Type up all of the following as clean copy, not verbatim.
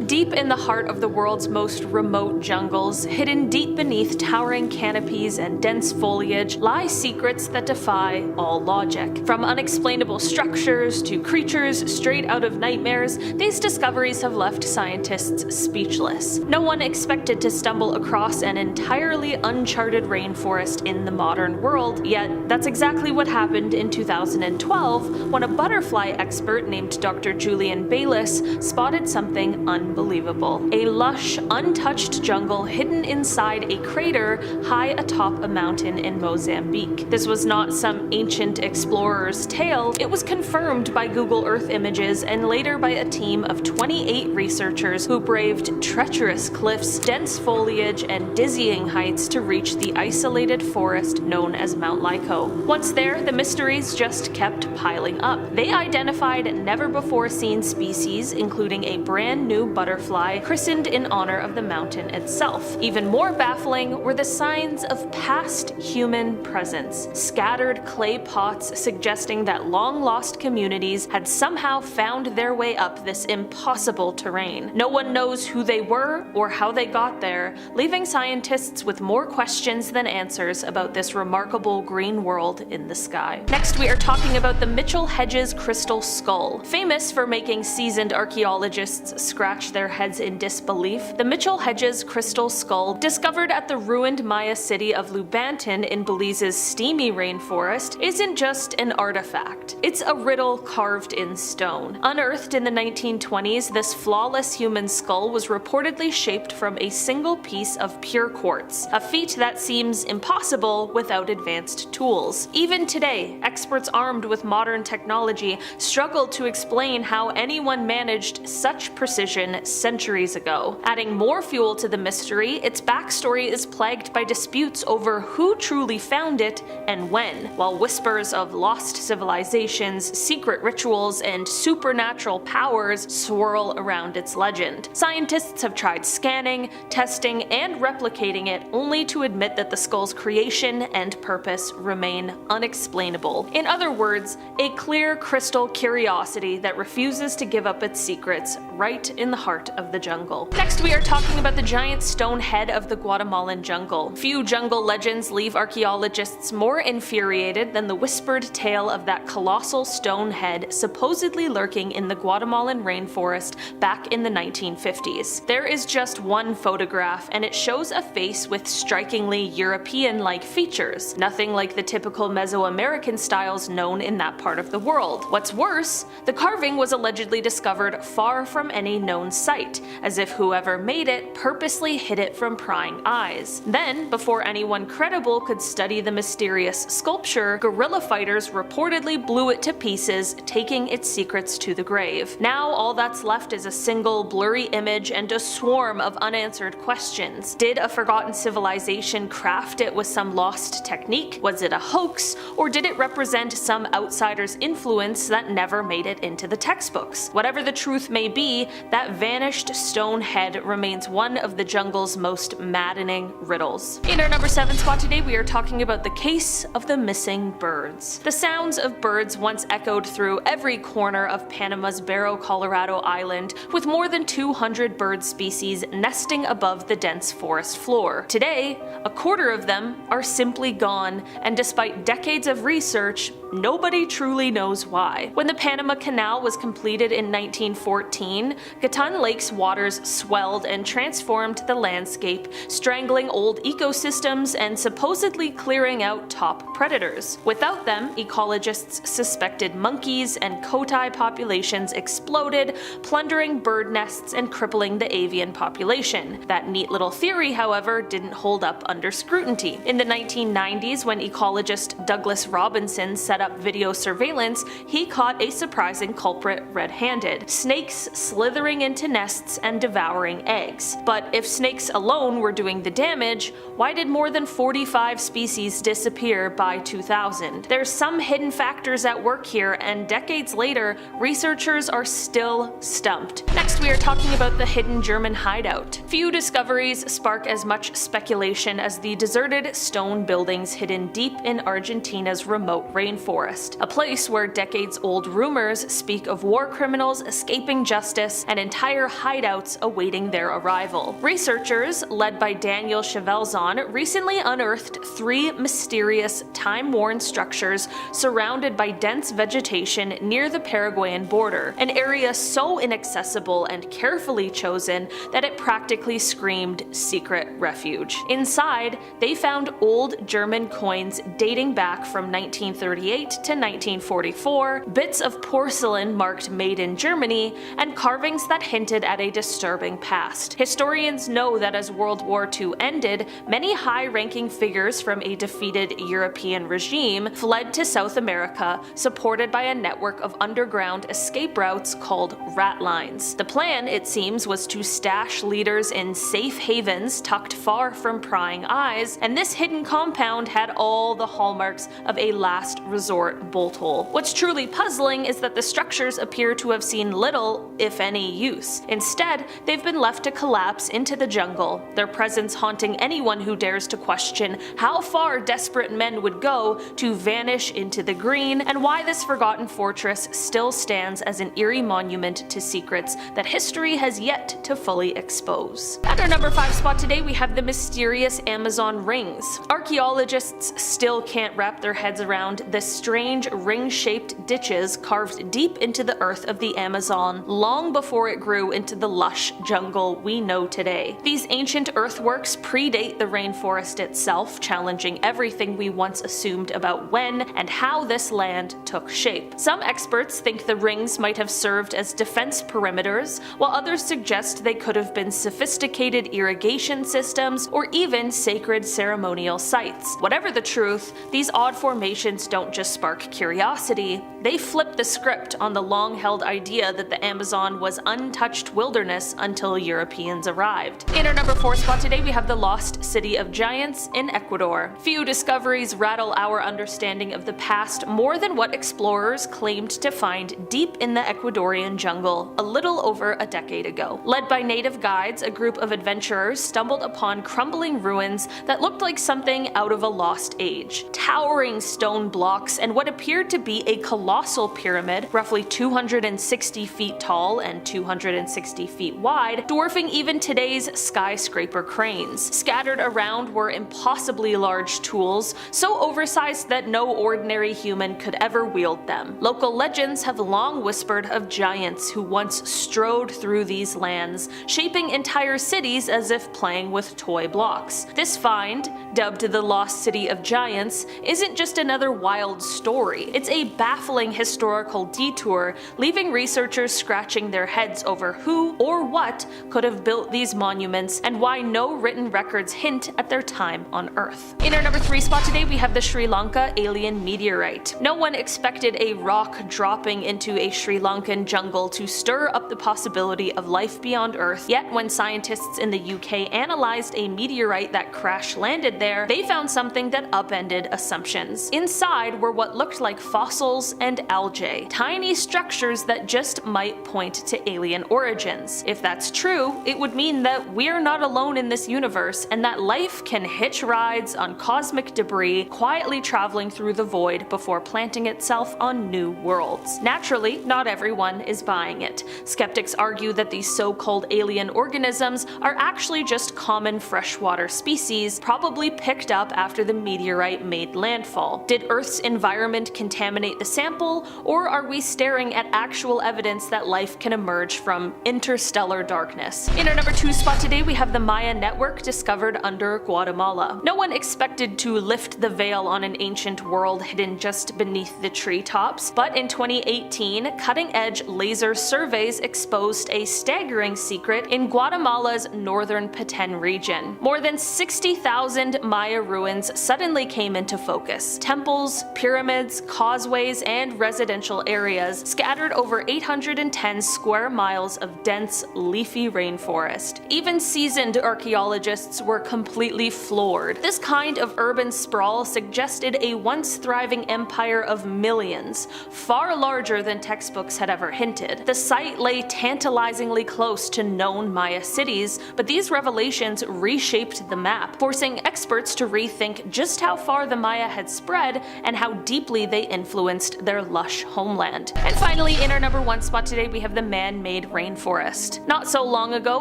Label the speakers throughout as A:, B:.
A: Deep in the heart of the world's most remote jungles, hidden deep beneath towering canopies and dense foliage, lie secrets that defy all logic. From unexplainable structures to creatures straight out of nightmares, these discoveries have left scientists speechless. No one expected to stumble across an entirely uncharted rainforest in the modern world, yet that's exactly what happened in 2012 when a butterfly expert named Dr. Julian Bayliss spotted something unbelievable. A lush, untouched jungle hidden inside a crater high atop a mountain in Mozambique. This was not some ancient explorer's tale, it was confirmed by Google Earth images and later by a team of 28 researchers who braved treacherous cliffs, dense foliage, and dizzying heights to reach the isolated forest known as Mount Lyco. Once there, the mysteries just kept piling up. They identified never-before-seen species, including a brand new butterfly christened in honor of the mountain itself. Even more baffling were the signs of past human presence. Scattered clay pots suggesting that long-lost communities had somehow found their way up this impossible terrain. No one knows who they were or how they got there, leaving scientists with more questions than answers about this remarkable green world in the sky. Next, we are talking about the Mitchell-Hedges crystal skull. Famous for making seasoned archaeologists scratch their heads in disbelief, the Mitchell-Hedges crystal skull, discovered at the ruined Maya city of Lubantin in Belize's steamy rainforest, isn't just an artifact. It's a riddle carved in stone. Unearthed in the 1920s, this flawless human skull was reportedly shaped from a single piece of pure quartz, a feat that seems impossible without advanced tools. Even today, experts armed with modern technology struggle to explain how anyone managed such precision centuries ago. Adding more fuel to the mystery, its backstory is plagued by disputes over who truly found it and when, while whispers of lost civilizations, secret rituals, and supernatural powers swirl around its legend. Scientists have tried scanning, testing, and replicating it, only to admit that the skull's creation and purpose remain unexplainable. In other words, a clear crystal curiosity that refuses to give up its secrets right in the heart of the jungle. Next, we are talking about the giant stone head of the Guatemalan jungle. Few jungle legends leave archaeologists more infuriated than the whispered tale of that colossal stone head supposedly lurking in the Guatemalan rainforest back in the 1950s. There is just one photograph, and it shows a face with strikingly European-like features, nothing like the typical Mesoamerican styles known in that part of the world. What's worse, the carving was allegedly discovered far from any known site, as if whoever made it purposely hid it from prying eyes. Then, before anyone credible could study the mysterious sculpture, guerrilla fighters reportedly blew it to pieces, taking its secrets to the grave. Now all that's left is a single blurry image and a swarm of unanswered questions. Did a forgotten civilization craft it with some lost technique? Was it a hoax? Or did it represent some outsider's influence that never made it into the textbooks? Whatever the truth may be, that vanished stone head remains one of the jungle's most maddening riddles. In our number 7 spot today, we are talking about the case of the missing birds. The sounds of birds once echoed through every corner of Panama's Barrow, Colorado island, with more than 200 bird species nesting above the dense forest floor. Today, a quarter of them are simply gone, and despite decades of research, nobody truly knows why. When the Panama Canal was completed in 1914, Gatun Lake's waters swelled and transformed the landscape, strangling old ecosystems and supposedly clearing out top predators. Without them, ecologists suspected monkeys and coati populations exploded, plundering bird nests and crippling the avian population. That neat little theory, however, didn't hold up under scrutiny. In the 1990s, when ecologist Douglas Robinson set up video surveillance, he caught a surprising culprit red-handed: snakes slithering into nests and devouring eggs. But if snakes alone were doing the damage, why did more than 45 species disappear by 2000? There's some hidden factors at work here, and decades later, researchers are still stumped. Next, we are talking about the hidden German hideout. Few discoveries spark as much speculation as the deserted stone buildings hidden deep in Argentina's remote rainforest. rainforest, a place where decades-old rumors speak of war criminals escaping justice and entire hideouts awaiting their arrival. Researchers, led by Daniel Chevelzon, recently unearthed 3 mysterious, time-worn structures surrounded by dense vegetation near the Paraguayan border, an area so inaccessible and carefully chosen that it practically screamed secret refuge. Inside, they found old German coins dating back from 1938 to 1944, bits of porcelain marked Made in Germany, and carvings that hinted at a disturbing past. Historians know that as World War II ended, many high-ranking figures from a defeated European regime fled to South America, supported by a network of underground escape routes called rat lines. The plan, it seems, was to stash leaders in safe havens tucked far from prying eyes, and this hidden compound had all the hallmarks of a last resort bolt hole. What's truly puzzling is that the structures appear to have seen little, if any, use. Instead, they've been left to collapse into the jungle, their presence haunting anyone who dares to question how far desperate men would go to vanish into the green, and why this forgotten fortress still stands as an eerie monument to secrets that history has yet to fully expose. At our number 5 spot today, we have the mysterious Amazon rings. Archaeologists still can't wrap their heads around the strange ring-shaped ditches carved deep into the earth of the Amazon long before it grew into the lush jungle we know today. These ancient earthworks predate the rainforest itself, challenging everything we once assumed about when and how this land took shape. Some experts think the rings might have served as defense perimeters, while others suggest they could have been sophisticated irrigation systems or even sacred ceremonial sites. Whatever the truth, these odd formations don't just spark curiosity, they flip the script on the long-held idea that the Amazon was untouched wilderness until Europeans arrived. In our number 4 spot today, we have the lost city of giants in Ecuador. Few discoveries rattle our understanding of the past more than what explorers claimed to find deep in the Ecuadorian jungle a little over a decade ago. Led by native guides, a group of adventurers stumbled upon crumbling ruins that looked like something out of a lost age. Towering stone blocks and what appeared to be a colossal pyramid, roughly 260 feet tall and 260 feet wide, dwarfing even today's skyscraper cranes. Scattered around were impossibly large tools, so oversized that no ordinary human could ever wield them. Local legends have long whispered of giants who once strode through these lands, shaping entire cities as if playing with toy blocks. This find, dubbed the Lost City of Giants, isn't just another wild story. It's a baffling historical detour, leaving researchers scratching their heads over who or what could have built these monuments and why no written records hint at their time on Earth. In our number 3 spot today, we have the Sri Lanka alien meteorite. No one expected a rock dropping into a Sri Lankan jungle to stir up the possibility of life beyond Earth, yet when scientists in the UK analyzed a meteorite that crash-landed there, they found something that upended assumptions. Inside were what looked like fossils and algae, tiny structures that just might point to alien origins. If that's true, it would mean that we're not alone in this universe and that life can hitch rides on cosmic debris, quietly traveling through the void before planting itself on new worlds. Naturally, not everyone is buying it. Skeptics argue that these so-called alien organisms are actually just common freshwater species, probably picked up after the meteorite made landfall. Did Earth's environment contaminate the sample, or are we staring at actual evidence that life can emerge from interstellar darkness? In our number 2 spot today, we have the Maya network discovered under Guatemala. No one expected to lift the veil on an ancient world hidden just beneath the treetops, but in 2018, cutting-edge laser surveys exposed a staggering secret in Guatemala's northern Petén region. More than 60,000 Maya ruins suddenly came into focus. Temples, pyramids, causeways, and residential areas scattered over 810 square miles of dense, leafy rainforest. Even seasoned archaeologists were completely floored. This kind of urban sprawl suggested a once thriving empire of millions, far larger than textbooks had ever hinted. The site lay tantalizingly close to known Maya cities, but these revelations reshaped the map, forcing experts to rethink just how far the Maya had spread and how deeply they influenced their lush homeland. And finally, in our number 1 spot today, we have the man-made rainforest. Not so long ago,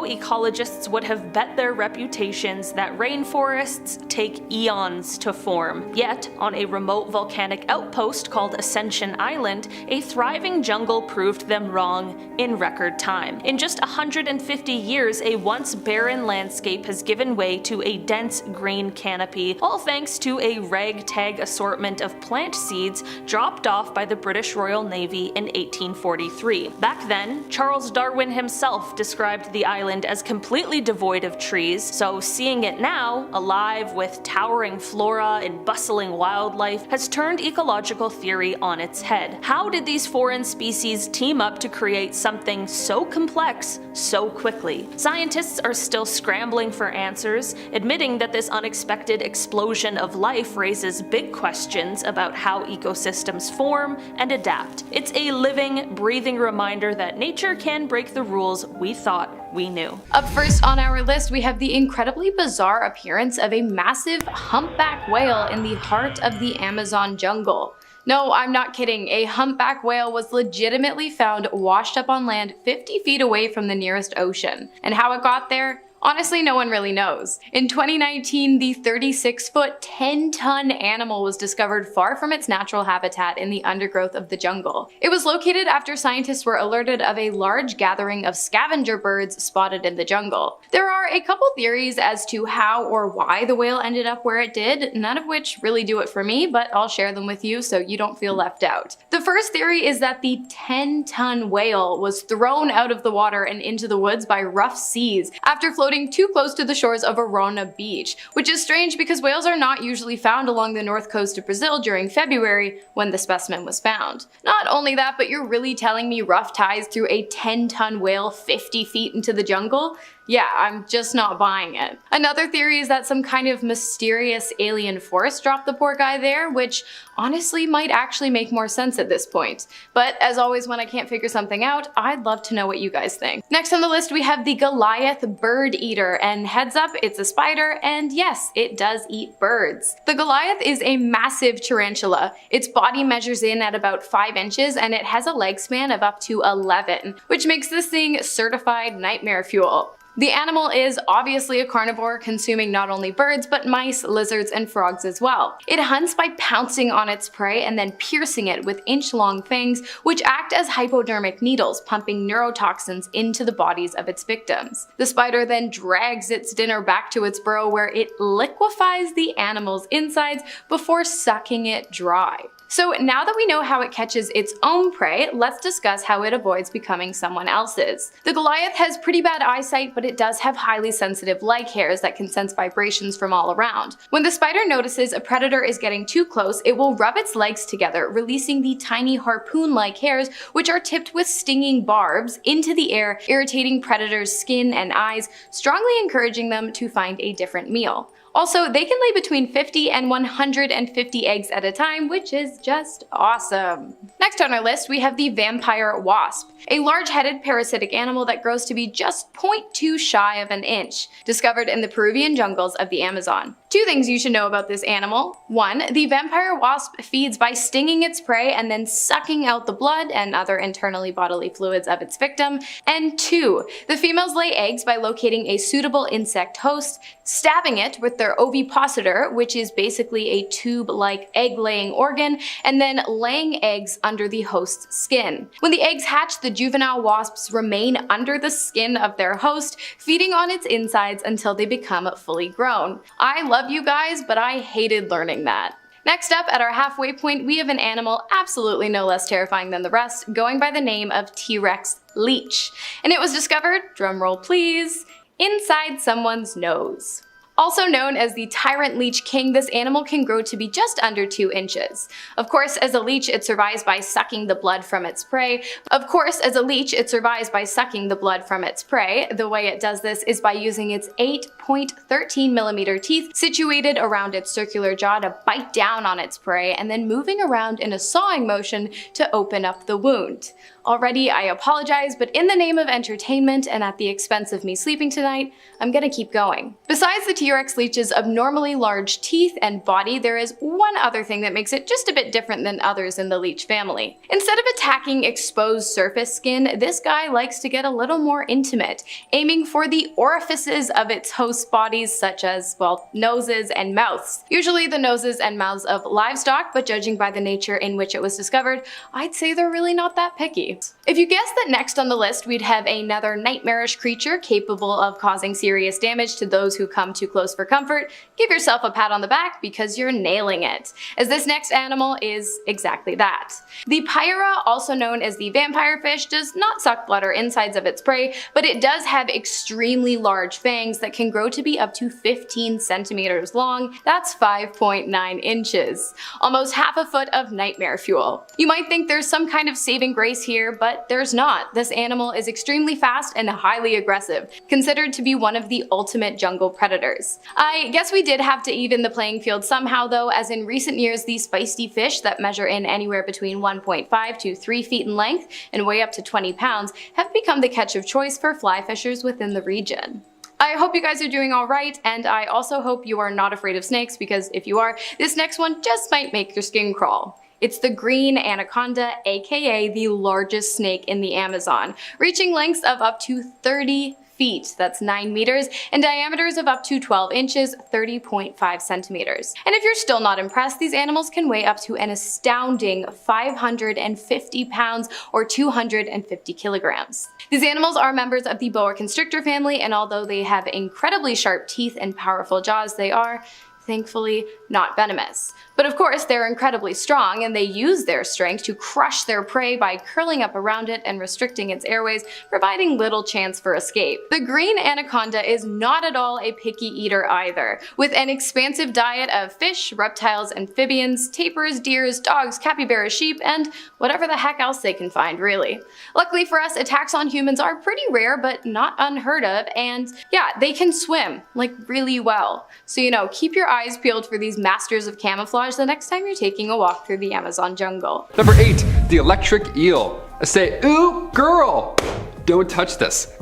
A: ecologists would have bet their reputations that rainforests take eons to form. Yet, on a remote volcanic outpost called Ascension Island, a thriving jungle proved them wrong in record time. In just 150 years, a once barren landscape has given way to a dense green canopy, all thanks to a ragtag assortment of plant seeds dropped off by the British Royal Navy in 1843. Back then, Charles Darwin himself described the island as completely devoid of trees, so seeing it now, alive with towering flora and bustling wildlife, has turned ecological theory on its head. How did these foreign species team up to create something so complex so quickly? Scientists are still scrambling for answers, admitting that this unexpected explosion of life raises big questions about how ecosystems form and adapt. It's a living, breathing reminder that nature can break the rules we thought we knew.
B: Up first on our list, we have the incredibly bizarre appearance of a massive humpback whale in the heart of the Amazon jungle. No, I'm not kidding. A humpback whale was legitimately found washed up on land 50 feet away from the nearest ocean. And how it got there? Honestly, no one really knows. In 2019, the 36-foot, 10-ton animal was discovered far from its natural habitat in the undergrowth of the jungle. It was located after scientists were alerted of a large gathering of scavenger birds spotted in the jungle. There are a couple theories as to how or why the whale ended up where it did, none of which really do it for me, but I'll share them with you so you don't feel left out. The first theory is that the 10-ton whale was thrown out of the water and into the woods by rough seas after floating too close to the shores of Arona Beach, which is strange because whales are not usually found along the north coast of Brazil during February when the specimen was found. Not only that, but you're really telling me rough tides threw a 10-ton whale 50 feet into the jungle? Yeah, I'm just not buying it. Another theory is that some kind of mysterious alien force dropped the poor guy there, which honestly might actually make more sense at this point. But as always, when I can't figure something out, I'd love to know what you guys think. Next on the list, we have the Goliath bird eater, and heads up, it's a spider, and yes, it does eat birds. The Goliath is a massive tarantula. Its body measures in at about 5 inches, and it has a leg span of up to 11, which makes this thing certified nightmare fuel. The animal is obviously a carnivore, consuming not only birds, but mice, lizards, and frogs as well. It hunts by pouncing on its prey and then piercing it with inch-long fangs, which act as hypodermic needles, pumping neurotoxins into the bodies of its victims. The spider then drags its dinner back to its burrow, where it liquefies the animal's insides before sucking it dry. So now that we know how it catches its own prey, let's discuss how it avoids becoming someone else's. The Goliath has pretty bad eyesight, but it does have highly sensitive leg hairs that can sense vibrations from all around. When the spider notices a predator is getting too close, it will rub its legs together, releasing the tiny harpoon-like hairs, which are tipped with stinging barbs, into the air, irritating predators' skin and eyes, strongly encouraging them to find a different meal. Also, they can lay between 50 and 150 eggs at a time, which is just awesome. Next on our list, we have the vampire wasp, a large-headed parasitic animal that grows to be just 0.2 shy of an inch, discovered in the Peruvian jungles of the Amazon. 2 things you should know about this animal. 1, the vampire wasp feeds by stinging its prey and then sucking out the blood and other internally bodily fluids of its victim. And 2, the females lay eggs by locating a suitable insect host, stabbing it with their ovipositor, which is basically a tube-like egg-laying organ, and then laying eggs under the host's skin. When the eggs hatch, the juvenile wasps remain under the skin of their host, feeding on its insides until they become fully grown. I love you guys, but I hated learning that. Next up, at our halfway point, we have an animal absolutely no less terrifying than the rest, going by the name of T-Rex leech. And it was discovered, drumroll please, inside someone's nose. Also known as the tyrant leech king, this animal can grow to be just under 2 inches. Of course, as a leech, it survives by sucking the blood from its prey. The way it does this is by using its 8.13mm teeth situated around its circular jaw to bite down on its prey, and then moving around in a sawing motion to open up the wound. Already, I apologize, but in the name of entertainment and at the expense of me sleeping tonight, I'm gonna keep going. Besides the T-Rex leech's abnormally large teeth and body, there is one other thing that makes it just a bit different than others in the leech family. Instead of attacking exposed surface skin, this guy likes to get a little more intimate, aiming for the orifices of its host bodies such as, well, noses and mouths. Usually the noses and mouths of livestock, but judging by the nature in which it was discovered, I'd say they're really not that picky. If you guessed that next on the list we'd have another nightmarish creature capable of causing serious damage to those who come too close for comfort, give yourself a pat on the back because you're nailing it, as this next animal is exactly that. The Pyra, also known as the vampire fish, does not suck blood or insides of its prey, but it does have extremely large fangs that can grow to be up to 15 centimeters long. That's 5.9 inches. Almost half a foot of nightmare fuel. You might think there's some kind of saving grace here, but there's not. This animal is extremely fast and highly aggressive, considered to be one of the ultimate jungle predators. I guess we did have to even the playing field somehow though, as in recent years these feisty fish that measure in anywhere between 1.5 to 3 feet in length and weigh up to 20 pounds have become the catch of choice for fly fishers within the region. I hope you guys are doing alright, and I also hope you are not afraid of snakes, because if you are, this next one just might make your skin crawl. It's the green anaconda, aka the largest snake in the Amazon, reaching lengths of up to 30 feet, that's 9 meters, and diameters of up to 12 inches, 30.5 centimeters. And if you're still not impressed, these animals can weigh up to an astounding 550 pounds or 250 kilograms. These animals are members of the boa constrictor family, and although they have incredibly sharp teeth and powerful jaws, they are, thankfully, not venomous. But of course, they're incredibly strong, and they use their strength to crush their prey by curling up around it and restricting its airways, providing little chance for escape. The green anaconda is not at all a picky eater either, with an expansive diet of fish, reptiles, amphibians, tapirs, deers, dogs, capybaras, sheep, and whatever the heck else they can find, really. Luckily for us, attacks on humans are pretty rare, but not unheard of, and yeah, they can swim, like really well. So you know, keep your eyes peeled for these masters of camouflage the next time you're taking a walk through the Amazon jungle.
C: Number 8, the electric eel. I say, ooh, girl, don't touch this.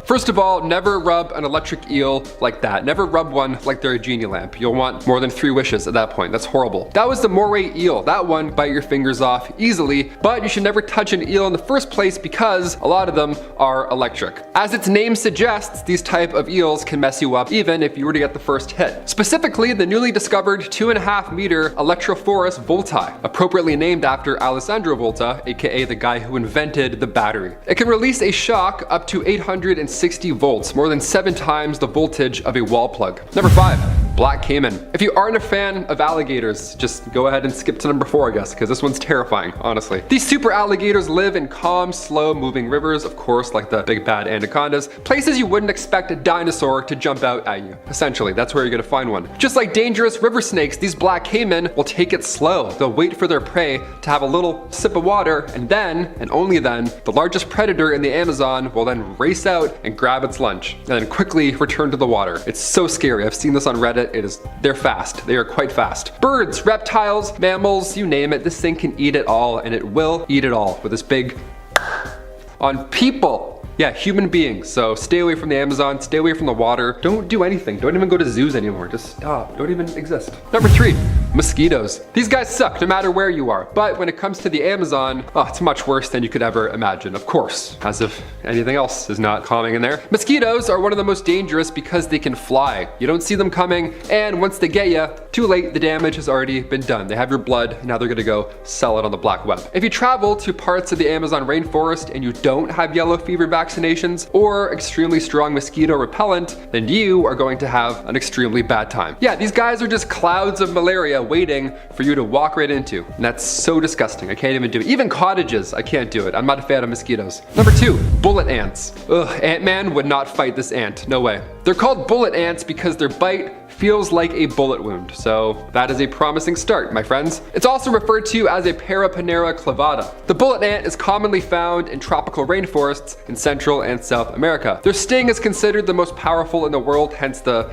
C: First of all, never rub an electric eel like that. Never rub one like they're a genie lamp. You'll want more than 3 wishes at that point. That's horrible. That was the moray eel. That one, bite your fingers off easily, but you should never touch an eel in the first place because a lot of them are electric. As its name suggests, these type of eels can mess you up even if you were to get the first hit. Specifically, the newly discovered 2.5 meter Electrophorus volti, appropriately named after Alessandro Volta, aka the guy who invented the battery. It can release a shock up to 860 volts, more than 7 times the voltage of a wall plug. Number 5, black caiman. If you aren't a fan of alligators, just go ahead and skip to number 4, I guess, because this one's terrifying, honestly. These super alligators live in calm, slow moving rivers, of course, like the big bad anacondas, places you wouldn't expect a dinosaur to jump out at you. Essentially, that's where you're gonna find one. Just like dangerous river snakes, these black caiman will take it slow. They'll wait for their prey to have a little sip of water, and then, and only then, the largest predator in the Amazon will then race out and grab its lunch, and then quickly return to the water. It's so scary. I've seen this on Reddit. They're fast. They are quite fast. Birds, reptiles, mammals, you name it, this thing can eat it all, and it will eat it all with this big on people. Yeah, human beings. So stay away from the Amazon, stay away from the water. Don't do anything. Don't even go to zoos anymore. Just stop. Don't even exist. Number 3, mosquitoes. These guys suck no matter where you are. But when it comes to the Amazon, oh, it's much worse than you could ever imagine. Of course, as if anything else is not calming in there. Mosquitoes are one of the most dangerous because they can fly. You don't see them coming, and once they get you, too late, the damage has already been done. They have your blood, now they're gonna go sell it on the black web. If you travel to parts of the Amazon rainforest and you don't have yellow fever vaccinations or extremely strong mosquito repellent, then you are going to have an extremely bad time. Yeah, these guys are just clouds of malaria waiting for you to walk right into. And that's so disgusting. I can't even do it. Even cottages, I can't do it. I'm not a fan of mosquitoes. Number 2, bullet ants. Ugh, Ant-Man would not fight this ant. No way. They're called bullet ants because their bite feels like a bullet wound, so that is a promising start, my friends. It's also referred to as a Paraponera clavata. The bullet ant is commonly found in tropical rainforests in Central and South America. Their sting is considered the most powerful in the world, hence the,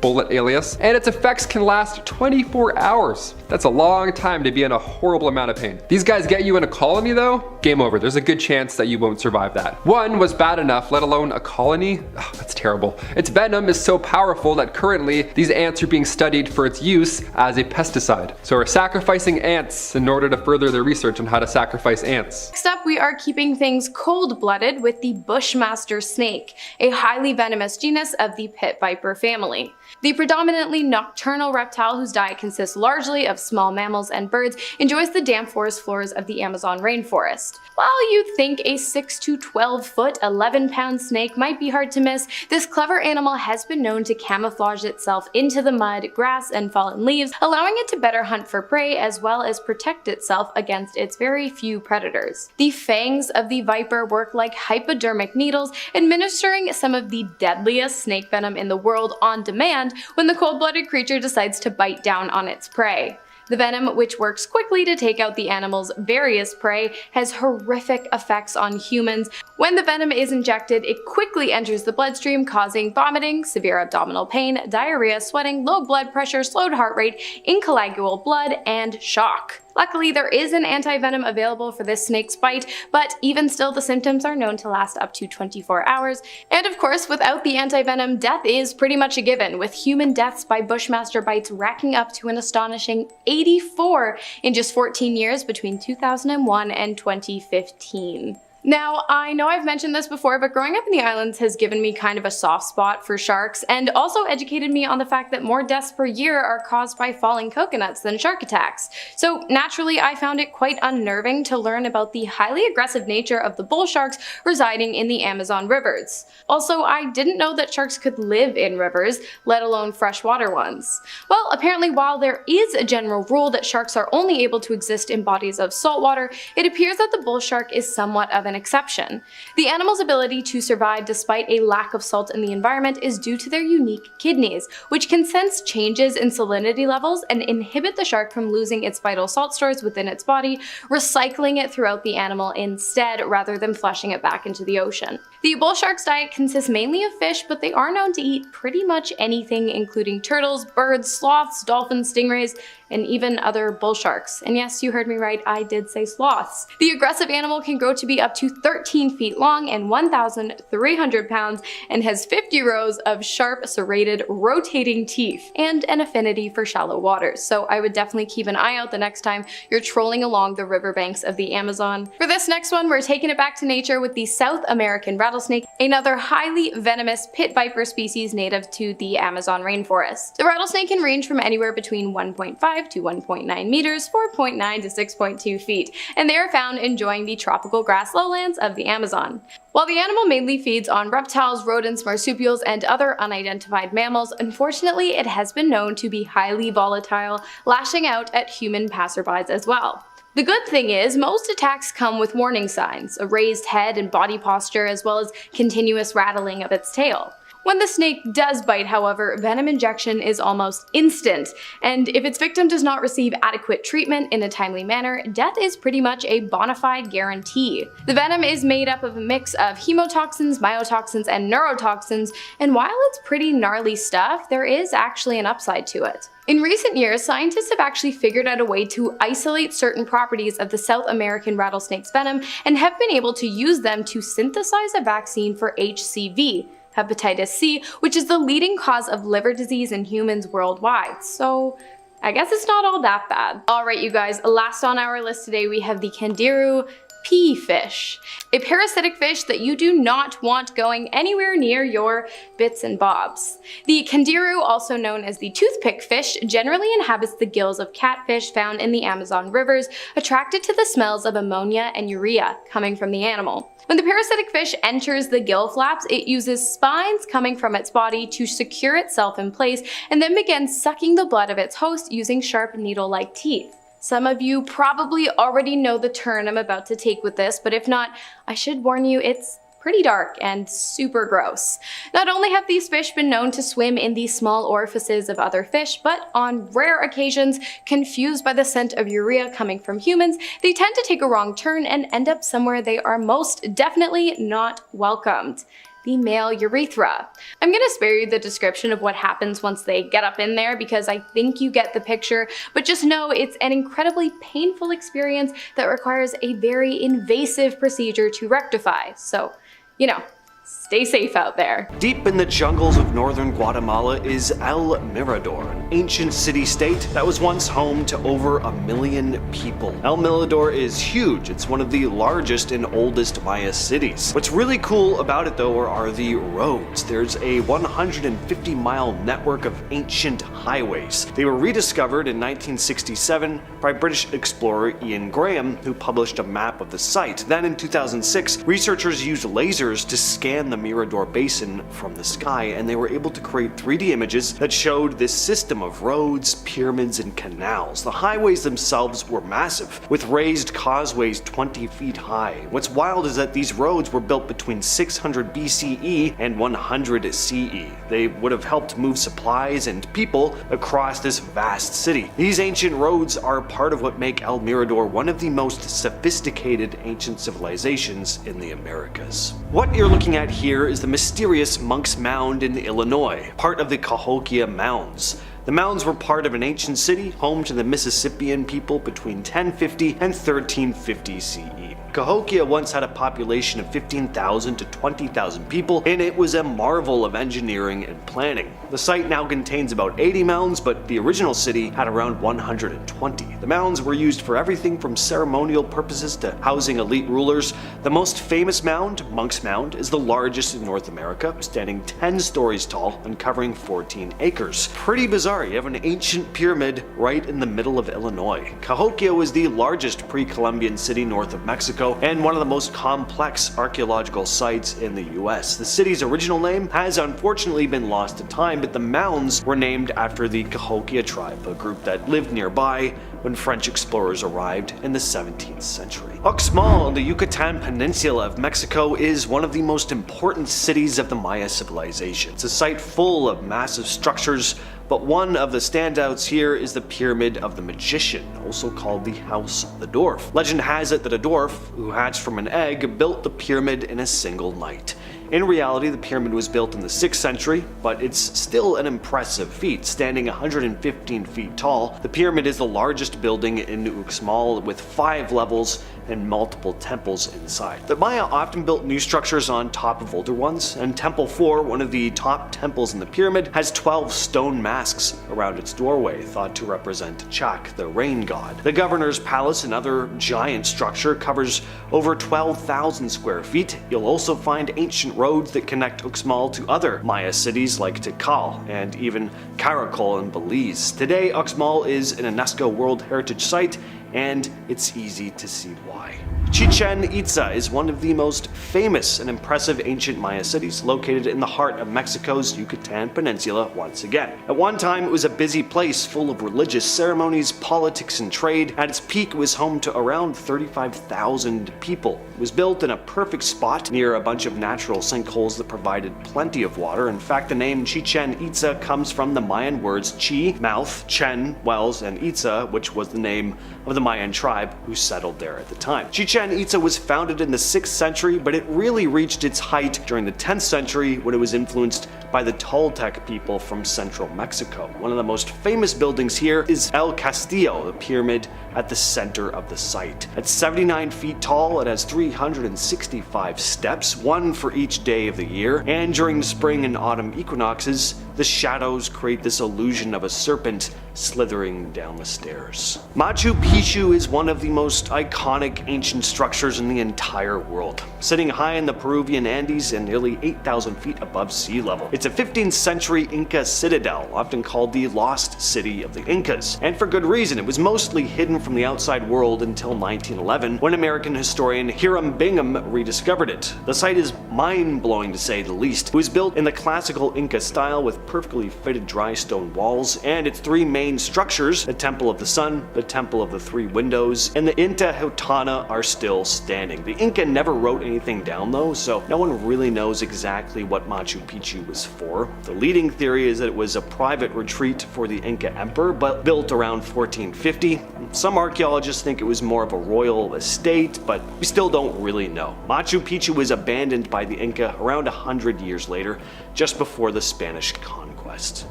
C: bullet alias, and its effects can last 24 hours. That's a long time to be in a horrible amount of pain. These guys get you in a colony though, game over. There's a good chance that you won't survive that. One was bad enough, let alone a colony? Oh, that's terrible. Its venom is so powerful that currently these ants are being studied for its use as a pesticide. So we're sacrificing ants in order to further their research on how to sacrifice ants.
B: Next up, we are keeping things cold-blooded with the bushmaster snake, a highly venomous genus of the pit viper family. The predominantly nocturnal reptile, whose diet consists largely of small mammals and birds, enjoys the damp forest floors of the Amazon rainforest. While you'd think a 6 to 12 foot, 11-pound snake might be hard to miss, this clever animal has been known to camouflage itself into the mud, grass, and fallen leaves, allowing it to better hunt for prey as well as protect itself against its very few predators. The fangs of the viper work like hypodermic needles, administering some of the deadliest snake venom in the world on demand when the cold-blooded creature decides to bite down on its prey. The venom, which works quickly to take out the animal's various prey, has horrific effects on humans. When the venom is injected, it quickly enters the bloodstream, causing vomiting, severe abdominal pain, diarrhea, sweating, low blood pressure, slowed heart rate, incoagulable blood, and shock. Luckily, there is an anti-venom available for this snake's bite, but even still the symptoms are known to last up to 24 hours. And of course, without the anti-venom, death is pretty much a given, with human deaths by bushmaster bites racking up to an astonishing 84 in just 14 years between 2001 and 2015. Now, I know I've mentioned this before, but growing up in the islands has given me kind of a soft spot for sharks, and also educated me on the fact that more deaths per year are caused by falling coconuts than shark attacks. So naturally, I found it quite unnerving to learn about the highly aggressive nature of the bull sharks residing in the Amazon rivers. Also, I didn't know that sharks could live in rivers, let alone freshwater ones. Well, apparently while there is a general rule that sharks are only able to exist in bodies of salt water, it appears that the bull shark is somewhat of an exception. The animal's ability to survive despite a lack of salt in the environment is due to their unique kidneys, which can sense changes in salinity levels and inhibit the shark from losing its vital salt stores within its body, recycling it throughout the animal instead rather than flushing it back into the ocean. The bull shark's diet consists mainly of fish, but they are known to eat pretty much anything, including turtles, birds, sloths, dolphins, stingrays, and even other bull sharks. And yes, you heard me right, I did say sloths. The aggressive animal can grow to be up to 13 feet long and 1,300 pounds and has 50 rows of sharp, serrated, rotating teeth and an affinity for shallow waters. So I would definitely keep an eye out the next time you're trolling along the riverbanks of the Amazon. For this next one, we're taking it back to nature with the South American rattlesnake, another highly venomous pit viper species native to the Amazon rainforest. The rattlesnake can range from anywhere between 1.5 to 1.9 meters, 4.9 to 6.2 feet, and they are found enjoying the tropical grass lowlands of the Amazon. While the animal mainly feeds on reptiles, rodents, marsupials, and other unidentified mammals, unfortunately it has been known to be highly volatile, lashing out at human passerbys as well. The good thing is, most attacks come with warning signs, a raised head and body posture, as well as continuous rattling of its tail. When the snake does bite, however, venom injection is almost instant, and if its victim does not receive adequate treatment in a timely manner, death is pretty much a bona fide guarantee. The venom is made up of a mix of hemotoxins, myotoxins, and neurotoxins, and while it's pretty gnarly stuff, there is actually an upside to it. In recent years, scientists have actually figured out a way to isolate certain properties of the South American rattlesnake's venom and have been able to use them to synthesize a vaccine for HCV, hepatitis C, which is the leading cause of liver disease in humans worldwide. So I guess it's not all that bad. Alright you guys, last on our list today we have the Candiru pea fish, a parasitic fish that you do not want going anywhere near your bits and bobs. The Candiru, also known as the toothpick fish, generally inhabits the gills of catfish found in the Amazon rivers, attracted to the smells of ammonia and urea coming from the animal. When the parasitic fish enters the gill flaps, it uses spines coming from its body to secure itself in place and then begins sucking the blood of its host using sharp needle-like teeth. Some of you probably already know the turn I'm about to take with this, but if not, I should warn you, it's pretty dark and super gross. Not only have these fish been known to swim in the small orifices of other fish, but on rare occasions, confused by the scent of urea coming from humans, they tend to take a wrong turn and end up somewhere they are most definitely not welcomed. The male urethra. I'm gonna spare you the description of what happens once they get up in there because I think you get the picture, but just know it's an incredibly painful experience that requires a very invasive procedure to rectify. So, you know, stay safe out there.
D: Deep in the jungles of northern Guatemala is El Mirador, an ancient city-state that was once home to over 1 million people. El Mirador is huge. It's one of the largest and oldest Maya cities. What's really cool about it though are the roads. There's a 150-mile network of ancient highways. They were rediscovered in 1967 by British explorer Ian Graham, who published a map of the site. Then in 2006, researchers used lasers to scan the Mirador Basin from the sky, and they were able to create 3D images that showed this system of roads, pyramids, and canals. The highways themselves were massive, with raised causeways 20 feet high. What's wild is that these roads were built between 600 BCE and 100 CE. They would have helped move supplies and people across this vast city. These ancient roads are part of what make El Mirador one of the most sophisticated ancient civilizations in the Americas. What you're looking at here is the mysterious Monk's Mound in Illinois, part of the Cahokia Mounds. The mounds were part of an ancient city, home to the Mississippian people between 1050 and 1350 CE. Cahokia once had a population of 15,000 to 20,000 people, and it was a marvel of engineering and planning. The site now contains about 80 mounds, but the original city had around 120. The mounds were used for everything from ceremonial purposes to housing elite rulers. The most famous mound, Monk's Mound, is the largest in North America, standing 10 stories tall and covering 14 acres. Pretty bizarre, you have an ancient pyramid right in the middle of Illinois. Cahokia was the largest pre-Columbian city north of Mexico and one of the most complex archaeological sites in the US. The city's original name has unfortunately been lost to time, but the mounds were named after the Cahokia tribe, a group that lived nearby when French explorers arrived in the 17th century. Uxmal on the Yucatan Peninsula of Mexico is one of the most important cities of the Maya civilization. It's a site full of massive structures, but one of the standouts here is the Pyramid of the Magician, also called the House of the Dwarf. Legend has it that a dwarf, who hatched from an egg, built the pyramid in a single night. In reality, the pyramid was built in the 6th century, but it's still an impressive feat. Standing 115 feet tall, the pyramid is the largest building in Uxmal with 5 levels and multiple temples inside. The Maya often built new structures on top of older ones, and Temple 4, one of the top temples in the pyramid, has 12 stone masks around its doorway, thought to represent Chak, the rain god. The governor's palace, another giant structure, covers over 12,000 square feet. You'll also find ancient roads that connect Uxmal to other Maya cities like Tikal and even Caracol in Belize. Today, Uxmal is an UNESCO World Heritage Site, and it's easy to see why. Chichen Itza is one of the most famous and impressive ancient Maya cities, located in the heart of Mexico's Yucatan Peninsula once again. At one time, it was a busy place full of religious ceremonies, politics, and trade. At its peak, it was home to around 35,000 people. It was built in a perfect spot near a bunch of natural sinkholes that provided plenty of water. In fact, the name Chichen Itza comes from the Mayan words chi, mouth, chen, wells, and Itza, which was the name of the Mayan tribe who settled there at the time. Chichen Itza was founded in the 6th century, but it really reached its height during the 10th century when it was influenced by the Toltec people from central Mexico. One of the most famous buildings here is El Castillo, the pyramid at the center of the site. At 79 feet tall, it has 365 steps, one for each day of the year, and during the spring and autumn equinoxes, the shadows create this illusion of a serpent slithering down the stairs. Machu Picchu is one of the most iconic ancient structures in the entire world, sitting high in the Peruvian Andes and nearly 8,000 feet above sea level. It's a 15th century Inca citadel, often called the Lost City of the Incas, and for good reason. It was mostly hidden from the outside world until 1911, when American historian Hiram Bingham rediscovered it. The site is mind-blowing to say the least. It was built in the classical Inca style with perfectly fitted dry stone walls, and its three main structures, the Temple of the Sun, the Temple of the Three Windows, and the Intihuatana are still standing. The Inca never wrote anything down though, so no one really knows exactly what Machu Picchu was for. The leading theory is that it was a private retreat for the Inca emperor, but built around 1450. Some archaeologists think it was more of a royal estate, but we still don't really know. Machu Picchu was abandoned by the Inca around 100 years later, just before the Spanish conquest.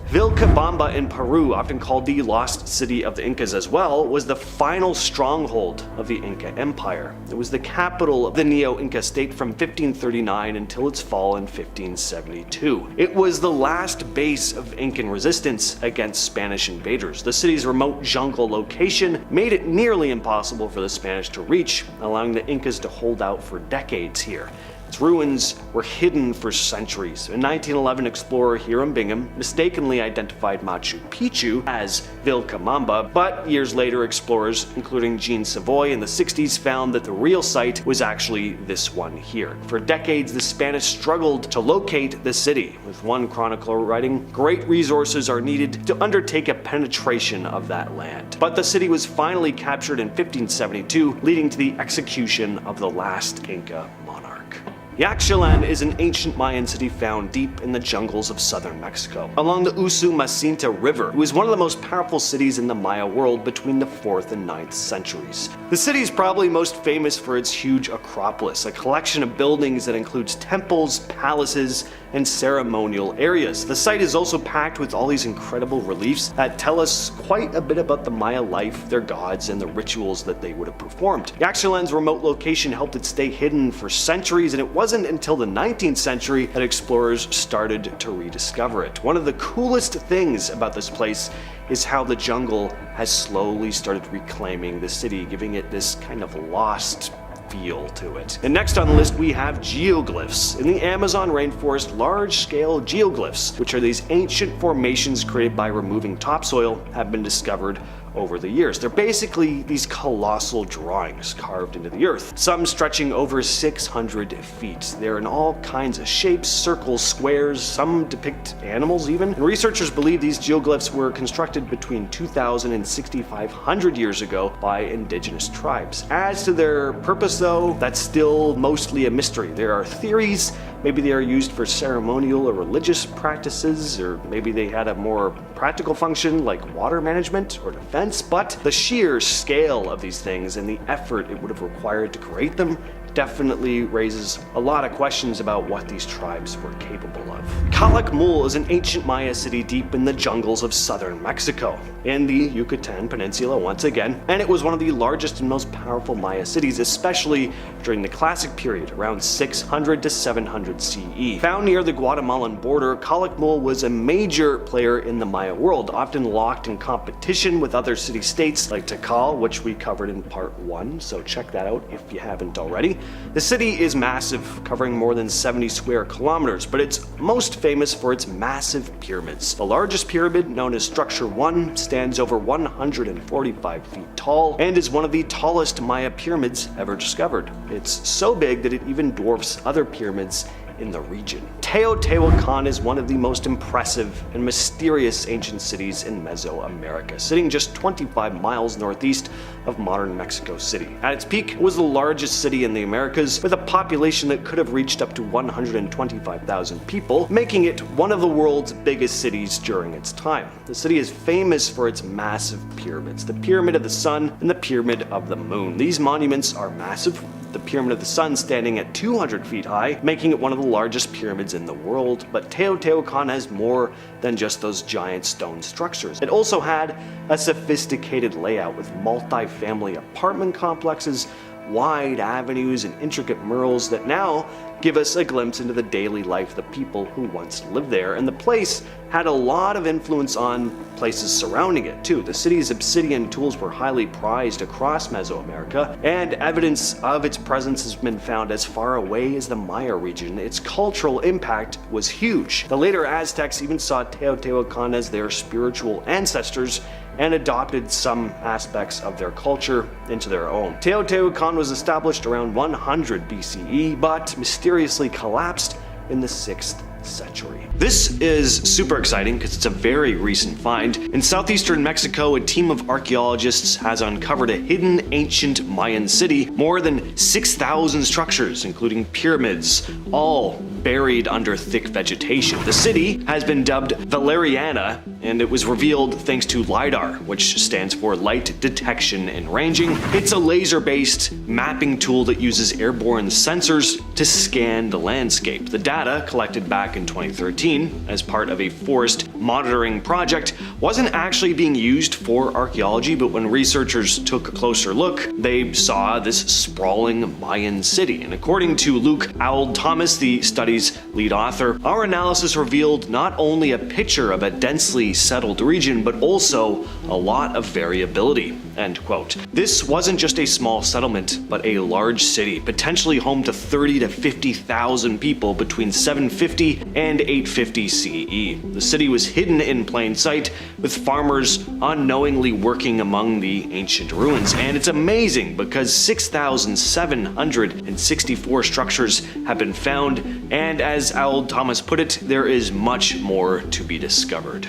D: Vilcabamba in Peru, often called the lost city of the Incas as well, was the final stronghold of the Inca Empire. It was the capital of the Neo-Inca state from 1539 until its fall in 1572. It was the last base of Incan resistance against Spanish invaders. The city's remote jungle location made it nearly impossible for the Spanish to reach, allowing the Incas to hold out for decades here. Its ruins were hidden for centuries. In 1911, explorer Hiram Bingham mistakenly identified Machu Picchu as Vilcabamba, but years later explorers, including Jean Savoy in the 60s, found that the real site was actually this one here. For decades, the Spanish struggled to locate the city, with one chronicler writing, "Great resources are needed to undertake a penetration of that land." But the city was finally captured in 1572, leading to the execution of the last Inca monarch. Yaxchilan is an ancient Mayan city found deep in the jungles of southern Mexico. Along the Usumacinta River, it was one of the most powerful cities in the Maya world between the 4th and 9th centuries. The city is probably most famous for its huge acropolis, a collection of buildings that includes temples, palaces, and ceremonial areas. The site is also packed with all these incredible reliefs that tell us quite a bit about the Maya life, their gods, and the rituals that they would have performed. Yaxchilan's remote location helped it stay hidden for centuries, and it wasn't until the 19th century that explorers started to rediscover it. One of the coolest things about this place is how the jungle has slowly started reclaiming the city, giving it this kind of lost feel to it. And next on the list we have geoglyphs. In the Amazon rainforest, large-scale geoglyphs, which are these ancient formations created by removing topsoil, have been discovered over the years. They're basically these colossal drawings carved into the earth, some stretching over 600 feet. They're in all kinds of shapes, circles, squares, some depict animals even. And researchers believe these geoglyphs were constructed between 2000 and 6500 years ago by indigenous tribes. As to their purpose though, that's still mostly a mystery. There are theories. Maybe they are used for ceremonial or religious practices, or maybe they had a more practical function like water management or defense, but the sheer scale of these things and the effort it would have required to create them definitely raises a lot of questions about what these tribes were capable of. Calakmul is an ancient Maya city deep in the jungles of southern Mexico, in the Yucatan Peninsula once again, and it was one of the largest and most powerful Maya cities, especially during the Classic period, around 600 to 700 CE. Found near the Guatemalan border, Calakmul was a major player in the Maya world, often locked in competition with other city-states like Tikal, which we covered in part 1, so check that out if you haven't already. The city is massive, covering more than 70 square kilometers, but it's most famous for its massive pyramids. The largest pyramid, known as Structure 1, stands over 145 feet tall and is one of the tallest Maya pyramids ever discovered. It's so big that it even dwarfs other pyramids in the region. Teotihuacan is one of the most impressive and mysterious ancient cities in Mesoamerica, sitting just 25 miles northeast of modern Mexico City. At its peak, it was the largest city in the Americas, with a population that could have reached up to 125,000 people, making it one of the world's biggest cities during its time. The city is famous for its massive pyramids, the Pyramid of the Sun and the Pyramid of the Moon. These monuments are massive, the Pyramid of the Sun standing at 200 feet high, making it one of the largest pyramids in the world. But Teotihuacan has more than just those giant stone structures. It also had a sophisticated layout with multi-family apartment complexes, wide avenues, and intricate murals that now give us a glimpse into the daily life of the people who once lived there. And the place had a lot of influence on places surrounding it too. The city's obsidian tools were highly prized across Mesoamerica, and evidence of its presence has been found as far away as the Maya region. Its cultural impact was huge. The later Aztecs even saw Teotihuacan as their spiritual ancestors and adopted some aspects of their culture into their own. Teotihuacan was established around 100 BCE, but mysteriously collapsed in the 6th century. This is super exciting because it's a very recent find. In southeastern Mexico, a team of archaeologists has uncovered a hidden ancient Mayan city, more than 6,000 structures, including pyramids, all buried under thick vegetation. The city has been dubbed Valeriana, and it was revealed thanks to LiDAR, which stands for Light Detection and Ranging. It's a laser-based mapping tool that uses airborne sensors to scan the landscape. The data, collected back in 2013 as part of a forest monitoring project, wasn't actually being used for archaeology, but when researchers took a closer look, they saw this sprawling Mayan city. And according to Luke Thomas, the study's lead author, our analysis revealed not only a picture of a densely settled region, but also a lot of variability. End quote. This wasn't just a small settlement, but a large city, potentially home to 30 to 50,000 people between 750 and 850 CE. The city was hidden in plain sight, with farmers unknowingly working among the ancient ruins. And it's amazing because 6,764 structures have been found, and as Thomas put it, there is much more to be discovered.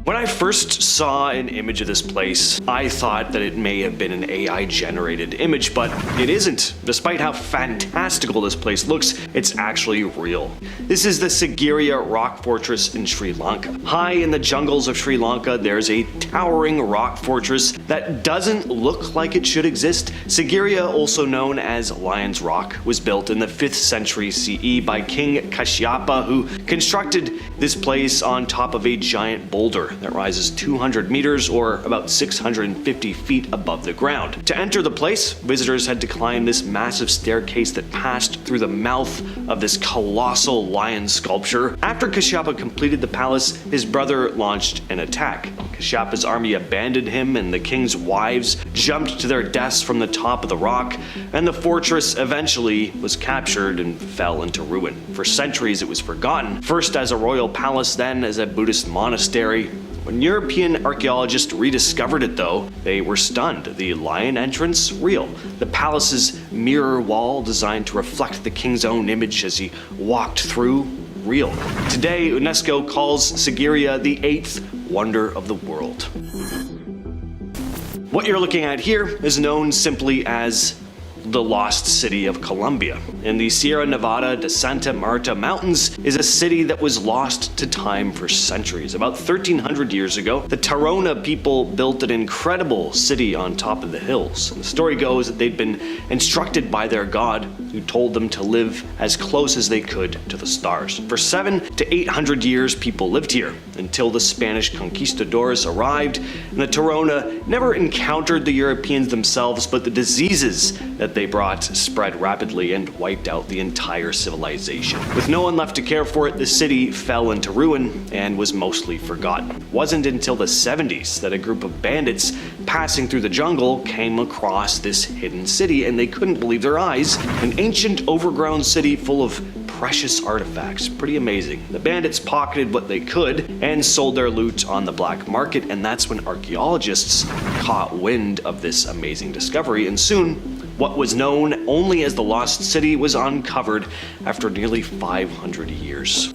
D: When I first saw an image of this place, I thought that it may have been an AI-generated image, but it isn't. Despite how fantastical this place looks, it's actually real. This is the Sigiriya rock fortress in Sri Lanka. High in the jungles of Sri Lanka, there's a towering rock fortress that doesn't look like it should exist. Sigiriya, also known as Lion's Rock, was built in the 5th century CE by King Kashyapa, who constructed this place on top of a giant boulder that rises 200 meters or about 650 feet above the ground. To enter the place, visitors had to climb this massive staircase that passed through the mouth of this colossal lion sculpture. After Kashyapa completed the palace, his brother launched an attack. Kashyapa's army abandoned him, and the king's wives jumped to their deaths from the top of the rock, and the fortress eventually was captured and fell into ruin. For centuries it was forgotten, first as a royal palace, then as a Buddhist monastery. When European archaeologists rediscovered it though, they were stunned. The lion entrance, real. The palace's mirror wall, designed to reflect the king's own image as he walked through, real. Today, UNESCO calls Sigiriya the 8th wonder of the world. What you're looking at here is known simply as the lost city of Colombia. In the Sierra Nevada de Santa Marta Mountains is a city that was lost to time for centuries. About 1,300 years ago, the Tairona people built an incredible city on top of the hills. The story goes that they'd been instructed by their god, who told them to live as close as they could to the stars. For 700 to 800 years, people lived here until the Spanish conquistadors arrived, and the Tairona never encountered the Europeans themselves, but the diseases that they brought spread rapidly and wiped out the entire civilization. With no one left to care for it, the city fell into ruin and was mostly forgotten. It wasn't until the 70s that a group of bandits passing through the jungle came across this hidden city, and they couldn't believe their eyes. An ancient overgrown city full of precious artifacts. Pretty amazing. The bandits pocketed what they could and sold their loot on the black market, and that's when archaeologists caught wind of this amazing discovery, and soon what was known only as the Lost City was uncovered after nearly 500 years.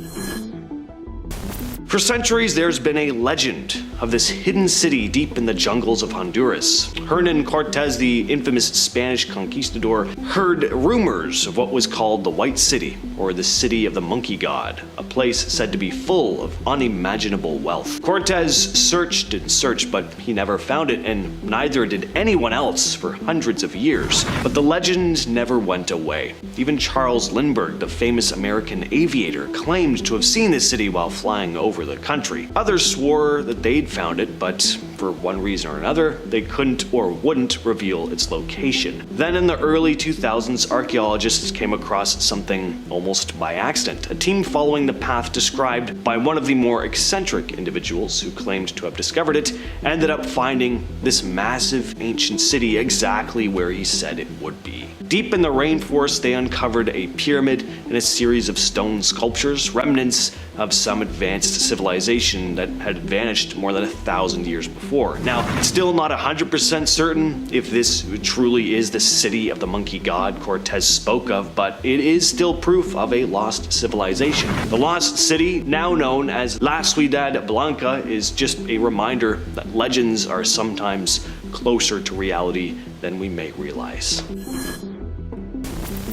D: For centuries, there's been a legend of this hidden city deep in the jungles of Honduras. Hernan Cortez, the infamous Spanish conquistador, heard rumors of what was called the White City, or the City of the Monkey God, a place said to be full of unimaginable wealth. Cortez searched and searched, but he never found it, and neither did anyone else for hundreds of years. But the legend never went away. Even Charles Lindbergh, the famous American aviator, claimed to have seen this city while flying over the country. Others swore that they'd found it, but for one reason or another, they couldn't or wouldn't reveal its location. Then in the early 2000s, archaeologists came across something almost by accident. A team following the path described by one of the more eccentric individuals who claimed to have discovered it ended up finding this massive ancient city exactly where he said it would be. Deep in the rainforest, they uncovered a pyramid and a series of stone sculptures, remnants of some advanced civilization that had vanished more than 1,000 years before. Now, it's still not 100% certain if this truly is the city of the monkey god Cortez spoke of, but it is still proof of a lost civilization. The lost city, now known as La Ciudad Blanca, is just a reminder that legends are sometimes closer to reality than we may realize.